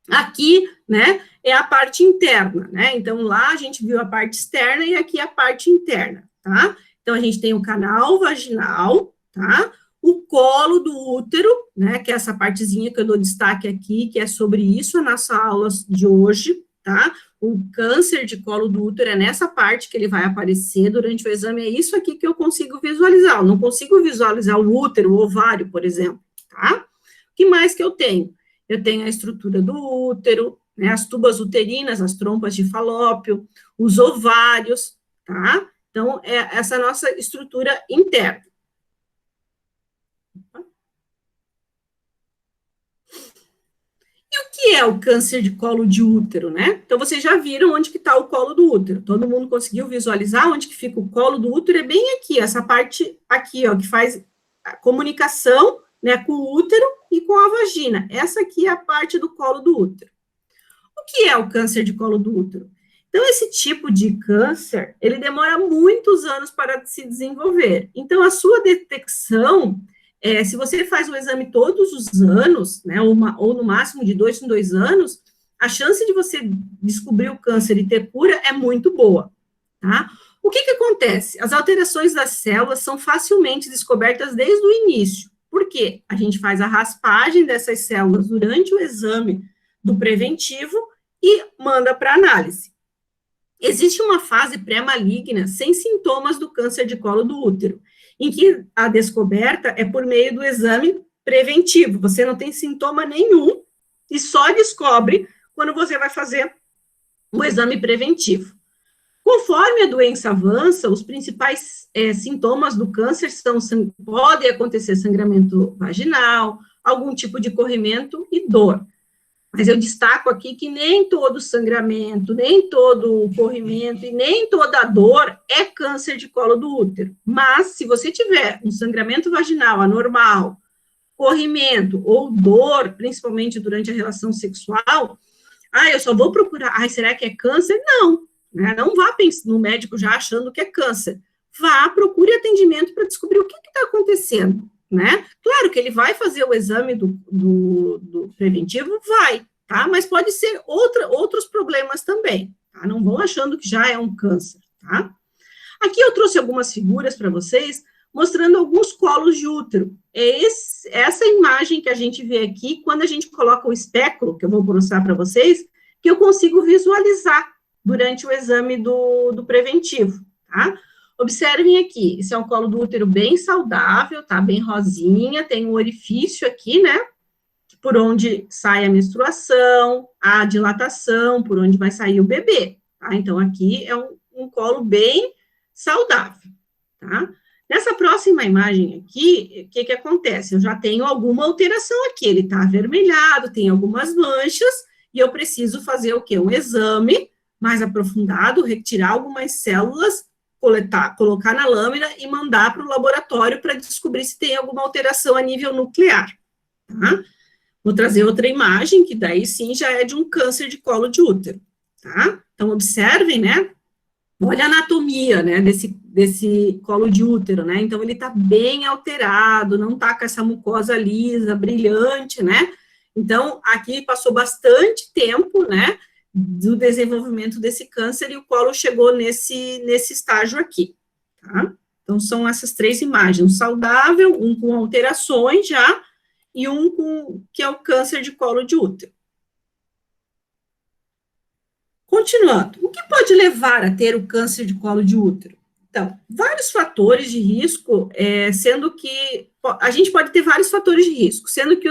Aqui, né, é a parte interna, né? Então, lá a gente viu a parte externa e aqui a parte interna, tá? Então, a gente tem o canal vaginal, tá? O colo do útero, né, que é essa partezinha que eu dou destaque aqui, que é sobre isso a nossa aula de hoje, tá? O câncer de colo do útero é nessa parte que ele vai aparecer durante o exame, é isso aqui que eu consigo visualizar, eu não consigo visualizar o útero, o ovário, por exemplo, tá? O que mais que eu tenho? Eu tenho a estrutura do útero, né, as tubas uterinas, as trompas de falópio, os ovários, tá? Então, é essa nossa estrutura interna. E o que é o câncer de colo de útero, né? Então, vocês já viram onde que está o colo do útero. Todo mundo conseguiu visualizar onde que fica o colo do útero? É bem aqui, essa parte aqui, ó, que faz a comunicação, né, com o útero e com a vagina. Essa aqui é a parte do colo do útero. O que é o câncer de colo do útero? Então, esse tipo de câncer, ele demora muitos anos para se desenvolver. Então, a sua detecção, se você faz o exame todos os anos, né, ou no máximo de 2 em 2 anos, a chance de você descobrir o câncer e ter cura é muito boa, tá? O que acontece? As alterações das células são facilmente descobertas desde o início. Por quê? A gente faz a raspagem dessas células durante o exame do preventivo e manda para análise. Existe uma fase pré-maligna sem sintomas do câncer de colo do útero, em que a descoberta é por meio do exame preventivo. Você não tem sintoma nenhum e só descobre quando você vai fazer o exame preventivo. Conforme a doença avança, os principais sintomas do câncer podem acontecer sangramento vaginal, algum tipo de corrimento e dor. Mas eu destaco aqui que nem todo sangramento, nem todo corrimento e nem toda dor é câncer de colo do útero. Mas, se você tiver um sangramento vaginal anormal, corrimento ou dor, principalmente durante a relação sexual, eu só vou procurar, será que é câncer? Não. Né? Não vá no médico já achando que é câncer. Vá, procure atendimento para descobrir o que está acontecendo, né? Claro que ele vai fazer o exame do preventivo, vai, tá? Mas pode ser outros problemas também, tá? Não vão achando que já é um câncer, tá? Aqui eu trouxe algumas figuras para vocês, mostrando alguns colos de útero. Essa imagem que a gente vê aqui, quando a gente coloca o espéculo, que eu vou mostrar para vocês, que eu consigo visualizar durante o exame do preventivo, tá? Observem aqui, esse é um colo do útero bem saudável, tá? Bem rosinha, tem um orifício aqui, né? Por onde sai a menstruação, a dilatação, por onde vai sair o bebê, tá? Então, aqui é um colo bem saudável, tá? Nessa próxima imagem aqui, o que acontece? Eu já tenho alguma alteração aqui, ele tá avermelhado, tem algumas manchas, e eu preciso fazer o quê? Um exame mais aprofundado, retirar algumas células, colocar na lâmina e mandar para o laboratório para descobrir se tem alguma alteração a nível nuclear, tá? Vou trazer outra imagem, que daí sim já é de um câncer de colo de útero, tá? Então, observem, né? Olha a anatomia, né, desse colo de útero, né? Então, ele tá bem alterado, não tá com essa mucosa lisa, brilhante, né? Então, aqui passou bastante tempo, né, do desenvolvimento desse câncer e o colo chegou nesse estágio aqui, tá? Então, são essas 3 imagens, um saudável, um com alterações já, e um que é o câncer de colo de útero. Continuando, o que pode levar a ter o câncer de colo de útero? Então, vários fatores de risco, sendo que a gente pode ter vários fatores de risco, sendo que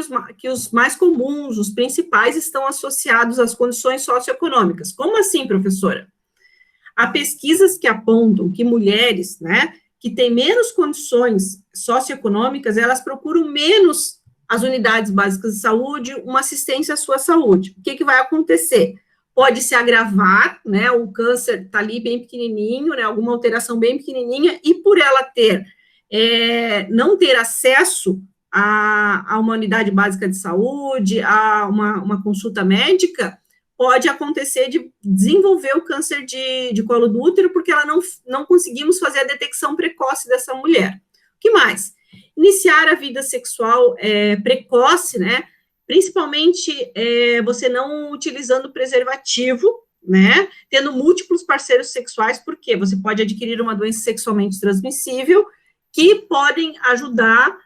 os mais comuns, os principais, estão associados às condições socioeconômicas. Como assim, professora? Há pesquisas que apontam que mulheres, né, que têm menos condições socioeconômicas, elas procuram menos as unidades básicas de saúde, uma assistência à sua saúde. O que vai acontecer? Pode se agravar, né, o câncer está ali bem pequenininho, né, alguma alteração bem pequenininha, e por ela não ter acesso a uma unidade básica de saúde, a uma consulta médica, pode acontecer de desenvolver o câncer de colo do útero, porque ela não conseguimos fazer a detecção precoce dessa mulher. O que mais? Iniciar a vida sexual precoce, né? Principalmente você não utilizando preservativo, né? Tendo múltiplos parceiros sexuais, porque você pode adquirir uma doença sexualmente transmissível que podem ajudar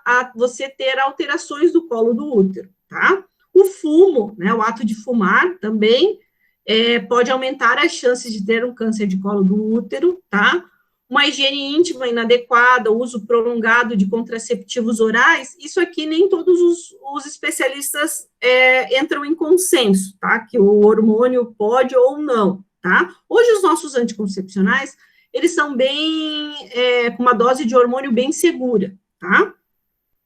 a você ter alterações do colo do útero, tá? O fumo, né, o ato de fumar também pode aumentar as chances de ter um câncer de colo do útero, tá? Uma higiene íntima inadequada, o uso prolongado de contraceptivos orais, isso aqui nem todos os especialistas entram em consenso, tá? Que o hormônio pode ou não, tá? Hoje os nossos anticoncepcionais, eles são com uma dose de hormônio bem segura, tá?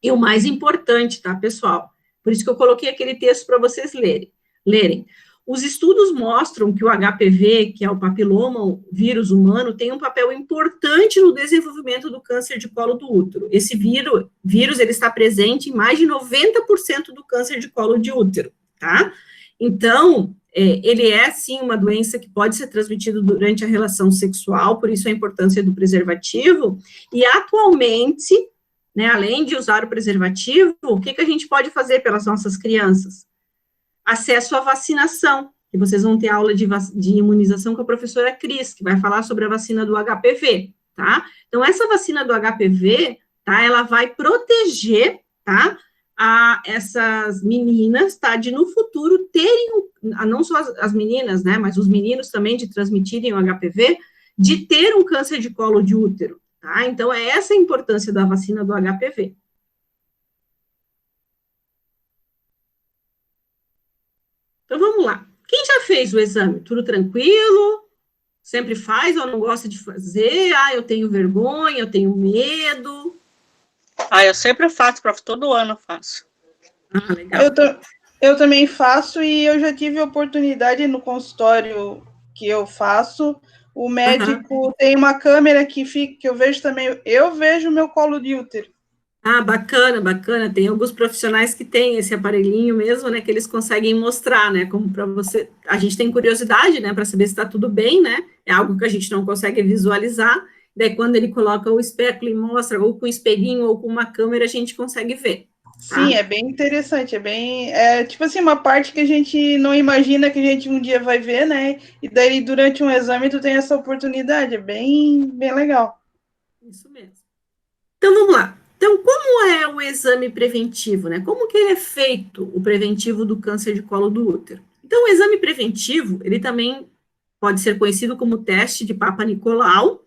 E o mais importante, tá, pessoal? Por isso que eu coloquei aquele texto para vocês lerem. Os estudos mostram que o HPV, que é o papiloma vírus humano, tem um papel importante no desenvolvimento do câncer de colo do útero. Esse vírus ele está presente em mais de 90% do câncer de colo de útero, tá? Então, ele é, sim, uma doença que pode ser transmitida durante a relação sexual, por isso a importância do preservativo, e atualmente, né, além de usar o preservativo, o que a gente pode fazer pelas nossas crianças? Acesso à vacinação, que vocês vão ter aula de imunização com a professora Cris, que vai falar sobre a vacina do HPV, tá? Então, essa vacina do HPV, tá, ela vai proteger, tá, essas meninas, tá, de no futuro terem, não só as meninas, né, mas os meninos também de transmitirem o HPV, de ter um câncer de colo de útero, tá? Então, é essa a importância da vacina do HPV. Então, vamos lá. Quem já fez o exame? Tudo tranquilo? Sempre faz ou não gosta de fazer? Eu tenho vergonha, eu tenho medo. Eu sempre faço, prof. Todo ano eu faço. Legal. Eu também faço e eu já tive a oportunidade no consultório que eu faço. O médico tem uma câmera que eu vejo também. Eu vejo o meu colo de útero. Bacana, bacana. Tem alguns profissionais que têm esse aparelhinho mesmo, né, que eles conseguem mostrar, né, como para você, a gente tem curiosidade, né, para saber se está tudo bem, né, é algo que a gente não consegue visualizar, daí quando ele coloca o espéculo e mostra, ou com o espelhinho, ou com uma câmera, a gente consegue ver. Tá? Sim, é bem interessante, tipo assim, uma parte que a gente não imagina que a gente um dia vai ver, né, e daí durante um exame tu tem essa oportunidade, é bem legal. Isso mesmo. Então, vamos lá. Então, como é o exame preventivo, né? Como que ele é feito, o preventivo do câncer de colo do útero? Então, o exame preventivo, ele também pode ser conhecido como teste de Papa Nicolau,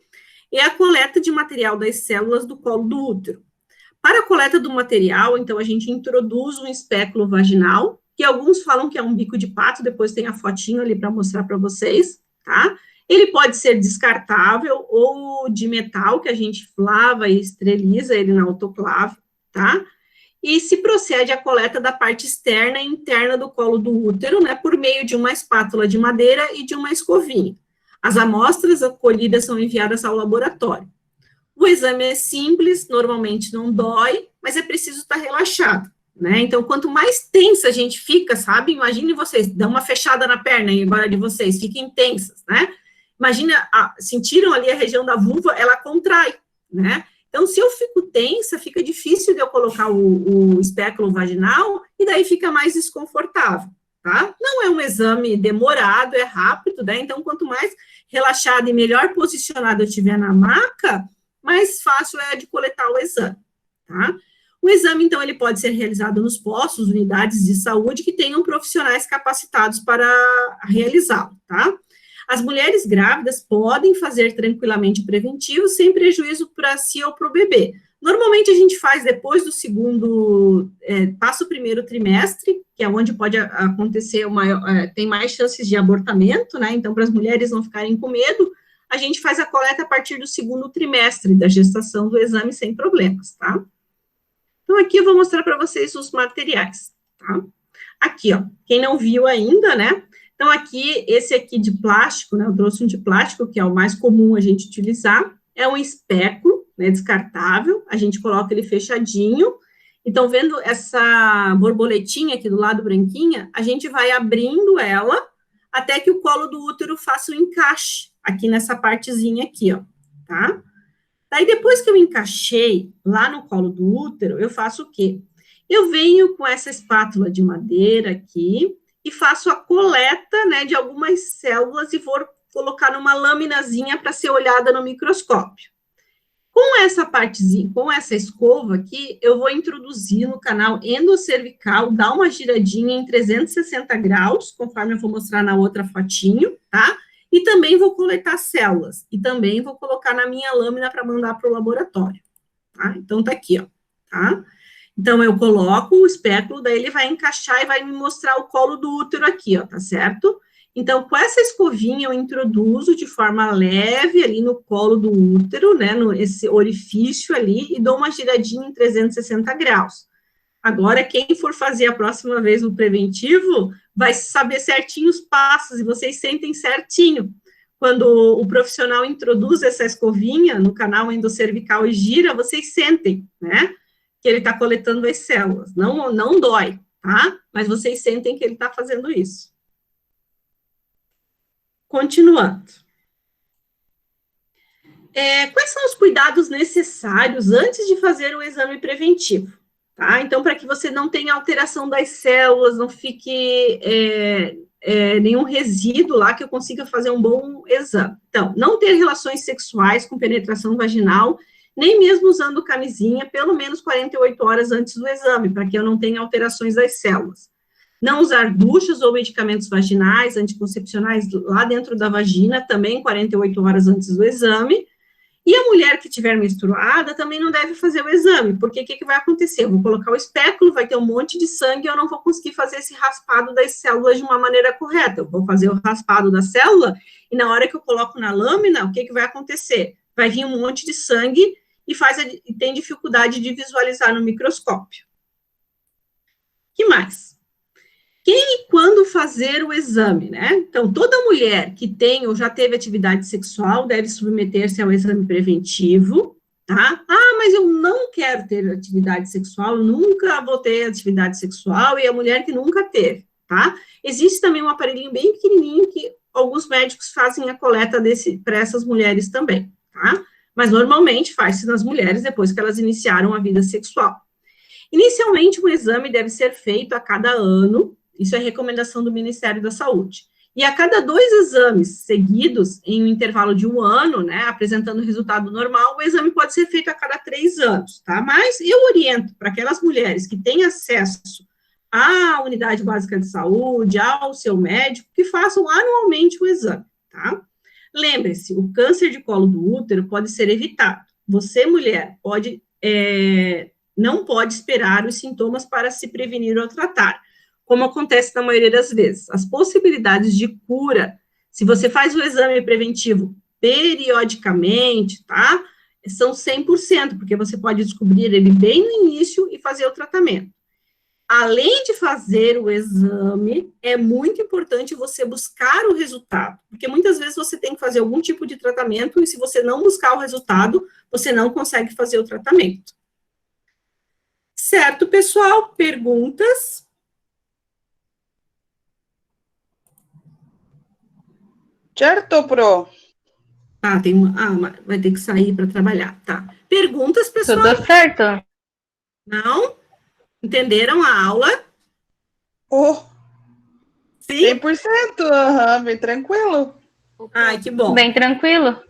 é a coleta de material das células do colo do útero. Para a coleta do material, então, a gente introduz um espéculo vaginal, que alguns falam que é um bico de pato, depois tem a fotinho ali para mostrar para vocês, tá? Ele pode ser descartável ou de metal, que a gente lava e esteriliza ele na autoclave, tá? E se procede à coleta da parte externa e interna do colo do útero, né, por meio de uma espátula de madeira e de uma escovinha. As amostras colhidas são enviadas ao laboratório. O exame é simples, normalmente não dói, mas é preciso estar relaxado, né? Então, quanto mais tensa a gente fica, sabe? Imagine vocês, dá uma fechada na perna aí agora de vocês, fiquem tensas, né? Imagina, sentiram ali a região da vulva, ela contrai, né? Então, se eu fico tensa, fica difícil de eu colocar o espéculo vaginal, e daí fica mais desconfortável, tá? Não é um exame demorado, é rápido, né? Então, quanto mais relaxada e melhor posicionada eu estiver na maca, mais fácil é de coletar o exame, tá? O exame, então, ele pode ser realizado nos postos, unidades de saúde que tenham profissionais capacitados para realizá-lo, tá? As mulheres grávidas podem fazer tranquilamente o preventivo, sem prejuízo para si ou para o bebê. Normalmente, a gente faz depois do passa o primeiro trimestre, que é onde pode acontecer, tem mais chances de abortamento, né? Então, para as mulheres não ficarem com medo, a gente faz a coleta a partir do segundo trimestre da gestação do exame sem problemas, tá? Então, aqui eu vou mostrar para vocês os materiais, tá? Aqui, ó, quem não viu ainda, né? Então, aqui, esse aqui de plástico, né, eu trouxe um de plástico, que é o mais comum a gente utilizar, é um espéculo, né, descartável, a gente coloca ele fechadinho. Então, vendo essa borboletinha aqui do lado branquinha, a gente vai abrindo ela até que o colo do útero faça o encaixe aqui nessa partezinha aqui, ó, tá? Daí, depois que eu encaixei lá no colo do útero, eu faço o quê? Eu venho com essa espátula de madeira aqui e faço a coleta, né, de algumas células e vou colocar numa laminazinha para ser olhada no microscópio. Com essa partezinha, com essa escova aqui, eu vou introduzir no canal endocervical, dar uma giradinha em 360 graus, conforme eu vou mostrar na outra fotinho, tá? E também vou coletar células, e também vou colocar na minha lâmina para mandar para o laboratório, tá? Então, tá aqui, ó, tá? Então, eu coloco o espéculo, daí ele vai encaixar e vai me mostrar o colo do útero aqui, ó, tá certo? Então, com essa escovinha, eu introduzo de forma leve ali no colo do útero, né, esse orifício ali, e dou uma giradinha em 360 graus. Agora, quem for fazer a próxima vez o preventivo, vai saber certinho os passos, e vocês sentem certinho. Quando o profissional introduz essa escovinha no canal endocervical e gira, vocês sentem, né, que ele está coletando as células. Não dói, tá? Mas vocês sentem que ele está fazendo isso. Continuando. Quais são os cuidados necessários antes de fazer o exame preventivo? Tá? Então, para que você não tenha alteração das células, não fique nenhum resíduo lá, que eu consiga fazer um bom exame. Então, não ter relações sexuais com penetração vaginal, nem mesmo usando camisinha, pelo menos 48 horas antes do exame, para que eu não tenha alterações das células. Não usar duchas ou medicamentos vaginais, anticoncepcionais lá dentro da vagina, também 48 horas antes do exame. E a mulher que estiver menstruada também não deve fazer o exame, porque o que vai acontecer? Eu vou colocar o espéculo, vai ter um monte de sangue, e eu não vou conseguir fazer esse raspado das células de uma maneira correta. Eu vou fazer o raspado da célula, e na hora que eu coloco na lâmina, o que vai acontecer? Vai vir um monte de sangue e tem dificuldade de visualizar no microscópio. O que mais? Quem e quando fazer o exame, né? Então, toda mulher que tem ou já teve atividade sexual deve submeter-se ao exame preventivo, tá? Ah, mas eu não quero ter atividade sexual, nunca vou ter atividade sexual, e a mulher que nunca teve, tá? Existe também um aparelhinho bem pequenininho que alguns médicos fazem a coleta para essas mulheres também, tá? Mas normalmente faz-se nas mulheres depois que elas iniciaram a vida sexual. Inicialmente, o exame deve ser feito a cada ano. Isso é recomendação do Ministério da Saúde. E a cada 2 exames seguidos, em um intervalo de 1 ano, né, apresentando resultado normal, o exame pode ser feito a cada 3 anos, tá? Mas eu oriento para aquelas mulheres que têm acesso à unidade básica de saúde, ao seu médico, que façam anualmente o exame, tá? Lembre-se, o câncer de colo do útero pode ser evitado. Você, mulher, não pode esperar os sintomas para se prevenir ou tratar, como acontece na maioria das vezes. As possibilidades de cura, se você faz o exame preventivo periodicamente, tá? São 100%, porque você pode descobrir ele bem no início e fazer o tratamento. Além de fazer o exame, é muito importante você buscar o resultado, porque muitas vezes você tem que fazer algum tipo de tratamento, e se você não buscar o resultado, você não consegue fazer o tratamento. Certo, pessoal? Perguntas? Certo, Pro? Ah, vai ter que sair para trabalhar, tá. Perguntas, pessoal? Tudo certo. Não? Entenderam a aula? Sim? 100%, bem tranquilo. Ai, que bom. Bem tranquilo.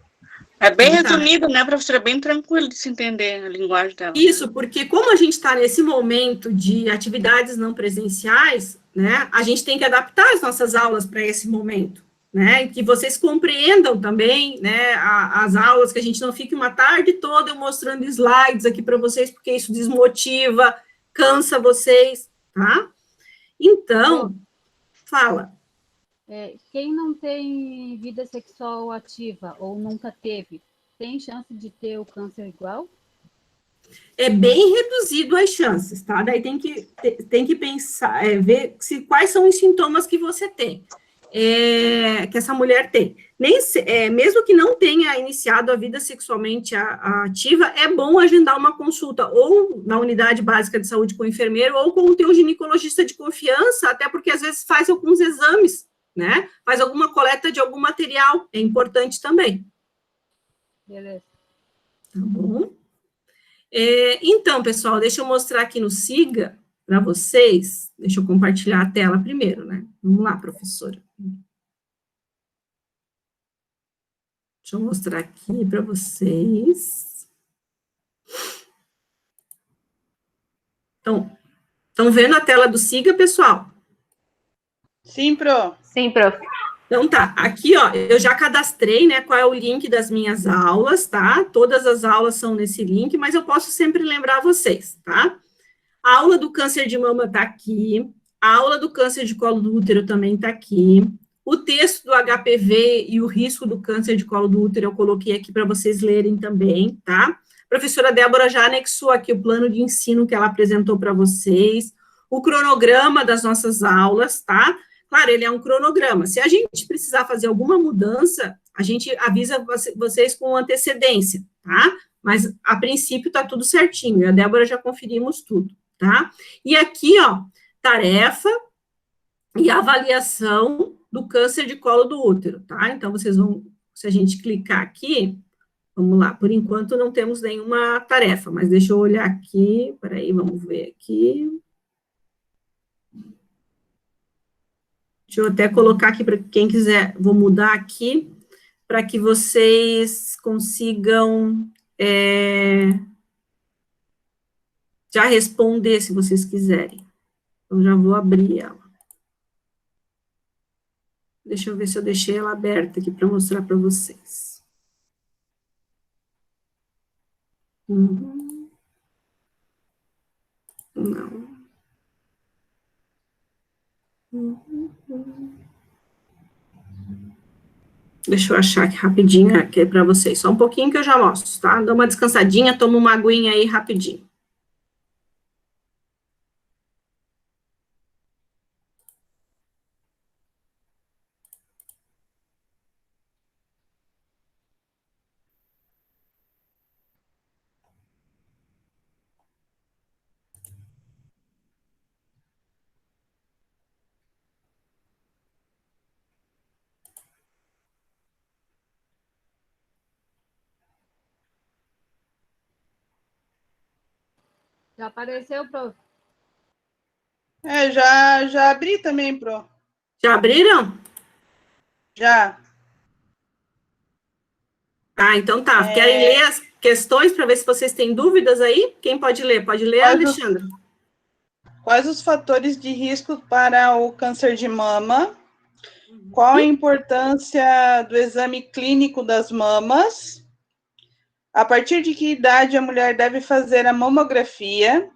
É bem Então tá. resumido, né, professora? É bem tranquilo de se entender a linguagem dela. Isso, porque como a gente está nesse momento de atividades não presenciais, né, a gente tem que adaptar as nossas aulas para esse momento, né, que vocês compreendam também, né, as aulas, que a gente não fique uma tarde toda eu mostrando slides aqui para vocês, porque isso desmotiva, cansa vocês, tá? Então, fala. Quem não tem vida sexual ativa ou nunca teve, tem chance de ter o câncer igual? É bem reduzido as chances, tá? Daí tem que pensar, ver quais são os sintomas que você tem. que essa mulher tem. Mesmo que não tenha iniciado a vida sexualmente ativa, é bom agendar uma consulta, ou na unidade básica de saúde com o enfermeiro, ou com o teu ginecologista de confiança, até porque às vezes faz alguns exames, né? Faz alguma coleta de algum material, é importante também. Beleza. Tá bom? Então, pessoal, deixa eu mostrar aqui no Siga para vocês. Deixa eu compartilhar a tela primeiro, né? Vamos lá, professora. Deixa eu mostrar aqui para vocês. Então, estão vendo a tela do Siga, pessoal? Sim, Pro. Sim, prof. Então tá, aqui ó, eu já cadastrei, né, qual é o link das minhas aulas, tá? Todas as aulas são nesse link, mas eu posso sempre lembrar vocês, tá? A aula do câncer de mama tá aqui, a aula do câncer de colo do útero também tá aqui, o texto do HPV e o risco do câncer de colo do útero eu coloquei aqui para vocês lerem também, tá? A professora Débora já anexou aqui o plano de ensino que ela apresentou para vocês, o cronograma das nossas aulas, tá? Claro, ele é um cronograma. Se a gente precisar fazer alguma mudança, a gente avisa vocês com antecedência, tá? Mas, a princípio, tá tudo certinho. Eu e a Débora já conferimos tudo, tá? E aqui, ó, tarefa e avaliação do câncer de colo do útero, tá? Então, vocês vão, se a gente clicar aqui, vamos lá, por enquanto não temos nenhuma tarefa, mas deixa eu olhar aqui, peraí, vamos ver aqui. Deixa eu até colocar aqui para quem quiser, vou mudar aqui, para que vocês consigam já responder, se vocês quiserem. Então, já vou abrir ela. Deixa eu ver se eu deixei ela aberta aqui para mostrar para vocês. Não. Deixa eu achar aqui rapidinho aqui para vocês. Só um pouquinho que eu já mostro, tá? Dá uma descansadinha, toma uma aguinha aí rapidinho. Já apareceu, prof? Já abri também, Pro. Já abriram? Já. Ah, então tá. Querem ler as questões para ver se vocês têm dúvidas aí? Quem pode ler? Pode ler, Alexandra. Quais os fatores de risco para o câncer de mama? Qual a importância do exame clínico das mamas? A partir de que idade a mulher deve fazer a mamografia?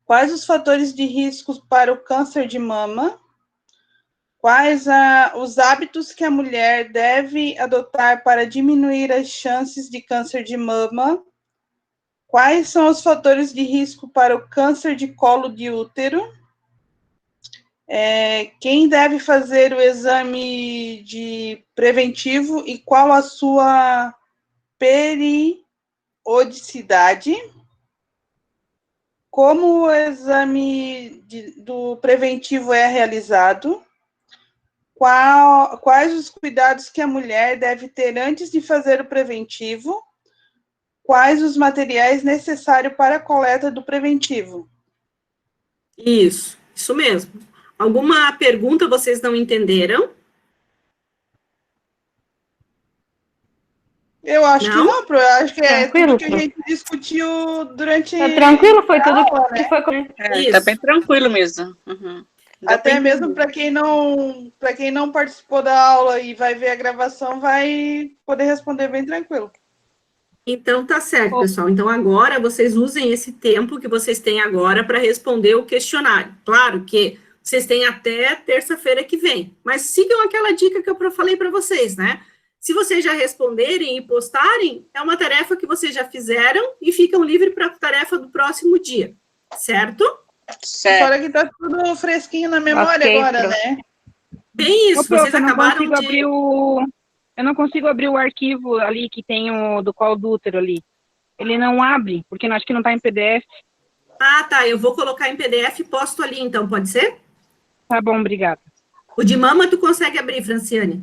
Quais os fatores de risco para o câncer de mama? Quais os hábitos que a mulher deve adotar para diminuir as chances de câncer de mama? Quais são os fatores de risco para o câncer de colo de útero? Quem deve fazer exame de preventivo e qual a sua periodicidade? Como o do preventivo é realizado? Quais os cuidados que a mulher deve ter antes de fazer o preventivo? Quais os materiais necessários para a coleta do preventivo? Isso mesmo. Alguma pergunta vocês não entenderam? Eu acho que não, Pro. Eu acho que Tranquilo, tudo que a gente discutiu durante... Tá tranquilo, foi tudo aula, que foi... Tá bem tranquilo mesmo. Uhum. Até mesmo para quem não participou da aula e vai ver a gravação, vai poder responder bem tranquilo. Então, tá certo, pessoal. Então, agora, vocês usem esse tempo que vocês têm agora para responder o questionário. Claro que vocês têm até terça-feira que vem, mas sigam aquela dica que eu falei para vocês, né? Se vocês já responderem e postarem, é uma tarefa que vocês já fizeram e ficam livres para a tarefa do próximo dia, certo? Fora que tá tudo fresquinho na memória Ok, agora, Pro. né? Bem isso, Ô, prof, vocês acabaram de... Eu não consigo abrir o arquivo ali que tem o do colo do útero ali. Ele não abre, porque eu acho que não está em PDF. Ah, tá, eu vou colocar em PDF e posto ali, então, pode ser? Tá bom, obrigada. O de mama tu consegue abrir, Franciane?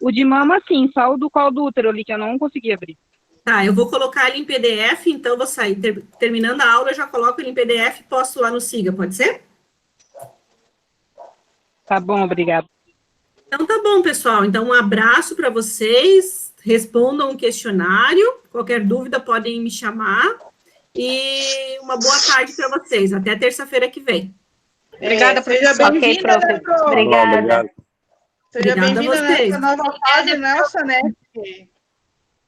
O de mama, sim, só o do colo do útero ali, que eu não consegui abrir. Tá, eu vou colocar ele em PDF, então vou sair. Terminando a aula, eu já coloco ele em PDF e posto lá no Siga, pode ser? Tá bom, obrigada. Então tá bom, pessoal. Então um abraço para vocês, respondam o questionário, qualquer dúvida podem me chamar, e uma boa tarde para vocês. Até terça-feira que vem. Obrigada, Seja professor. bem-vinda, Ok, né, prof. Pro? Obrigada. Obrigado. Seja Obrigada a bem-vinda vocês. nessa nova fase nossa, né? Porque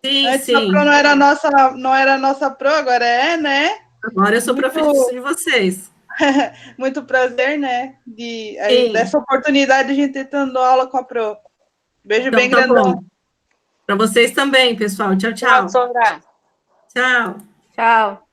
Sim, antes a sim. Pro não era nossa Pro, agora é, né? Agora eu sou professor de vocês. Muito prazer, né? Sim. Dessa oportunidade de a gente ter dando aula com a Pro. Beijo Então bem tá grandão. bom. Para vocês também, pessoal. Tchau, tchau. Tchau, Sandra. Tchau. Tchau.